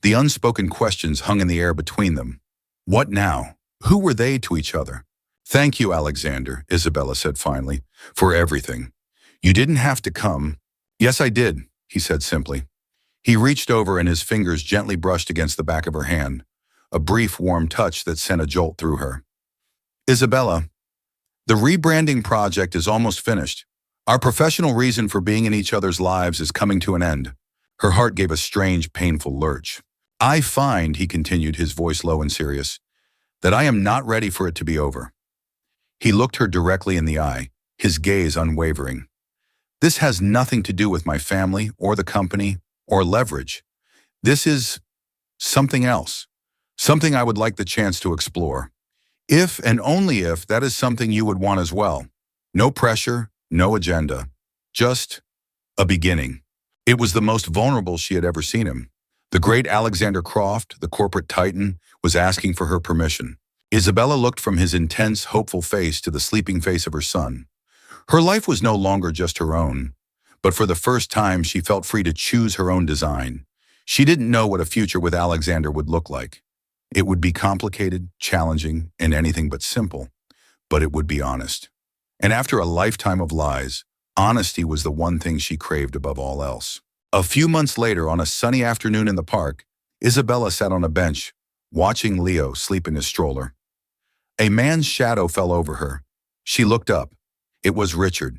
The unspoken questions hung in the air between them. What now? Who were they to each other? Thank you, Alexander, Isabella said finally, for everything. You didn't have to come. Yes, I did, he said simply. He reached over and his fingers gently brushed against the back of her hand, a brief, warm touch that sent a jolt through her. Isabella, the rebranding project is almost finished. Our professional reason for being in each other's lives is coming to an end. Her heart gave a strange, painful lurch. I find, he continued, his voice low and serious, that I am not ready for it to be over. He looked her directly in the eye, his gaze unwavering. This has nothing to do with my family or the company or leverage. This is something else, something I would like the chance to explore. If and only if that is something you would want as well. No pressure, no agenda, just a beginning. It was the most vulnerable she had ever seen him. The great Alexander Croft, the corporate titan, was asking for her permission. Isabella looked from his intense, hopeful face to the sleeping face of her son. Her life was no longer just her own, but for the first time she felt free to choose her own design. She didn't know what a future with Alexander would look like. It would be complicated, challenging, and anything but simple, but it would be honest. And after a lifetime of lies, honesty was the one thing she craved above all else. A few months later, on a sunny afternoon in the park, Isabella sat on a bench, watching Leo sleep in his stroller. A man's shadow fell over her. She looked up. It was Richard.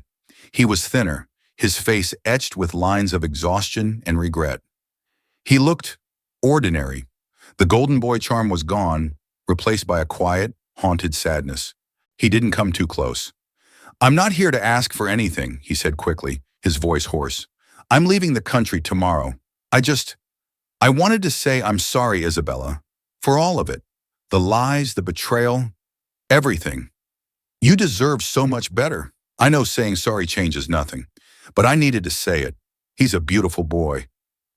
He was thinner, his face etched with lines of exhaustion and regret. He looked ordinary. The golden boy charm was gone, replaced by a quiet, haunted sadness. He didn't come too close. "I'm not here to ask for anything," he said quickly, his voice hoarse. "I'm leaving the country tomorrow. I wanted to say I'm sorry, Isabella, for all of it. The lies, the betrayal, everything. You deserve so much better. I know saying sorry changes nothing, but I needed to say it. He's a beautiful boy.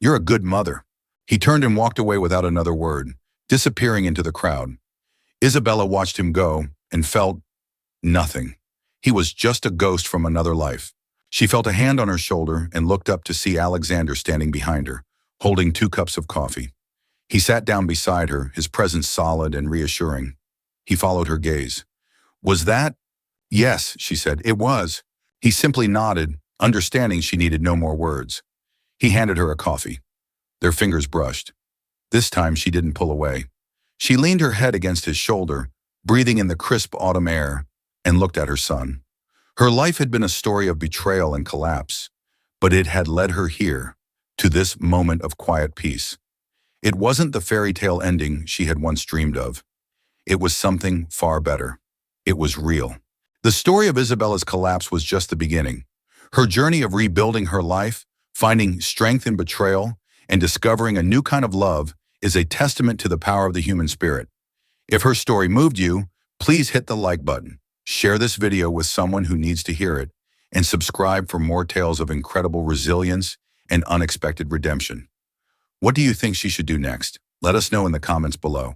You're a good mother." He turned and walked away without another word, disappearing into the crowd. Isabella watched him go and felt nothing. He was just a ghost from another life. She felt a hand on her shoulder and looked up to see Alexander standing behind her, holding 2 cups of coffee. He sat down beside her, his presence solid and reassuring. He followed her gaze. "Was that?" "Yes," she said, "it was." He simply nodded, understanding she needed no more words. He handed her a coffee. Their fingers brushed. This time she didn't pull away. She leaned her head against his shoulder, breathing in the crisp autumn air, and looked at her son. Her life had been a story of betrayal and collapse, but it had led her here, to this moment of quiet peace. It wasn't the fairy tale ending she had once dreamed of. It was something far better. It was real. The story of Isabella's collapse was just the beginning. Her journey of rebuilding her life, finding strength in betrayal, and discovering a new kind of love is a testament to the power of the human spirit. If her story moved you, please hit the like button, share this video with someone who needs to hear it, and subscribe for more tales of incredible resilience and unexpected redemption. What do you think she should do next? Let us know in the comments below.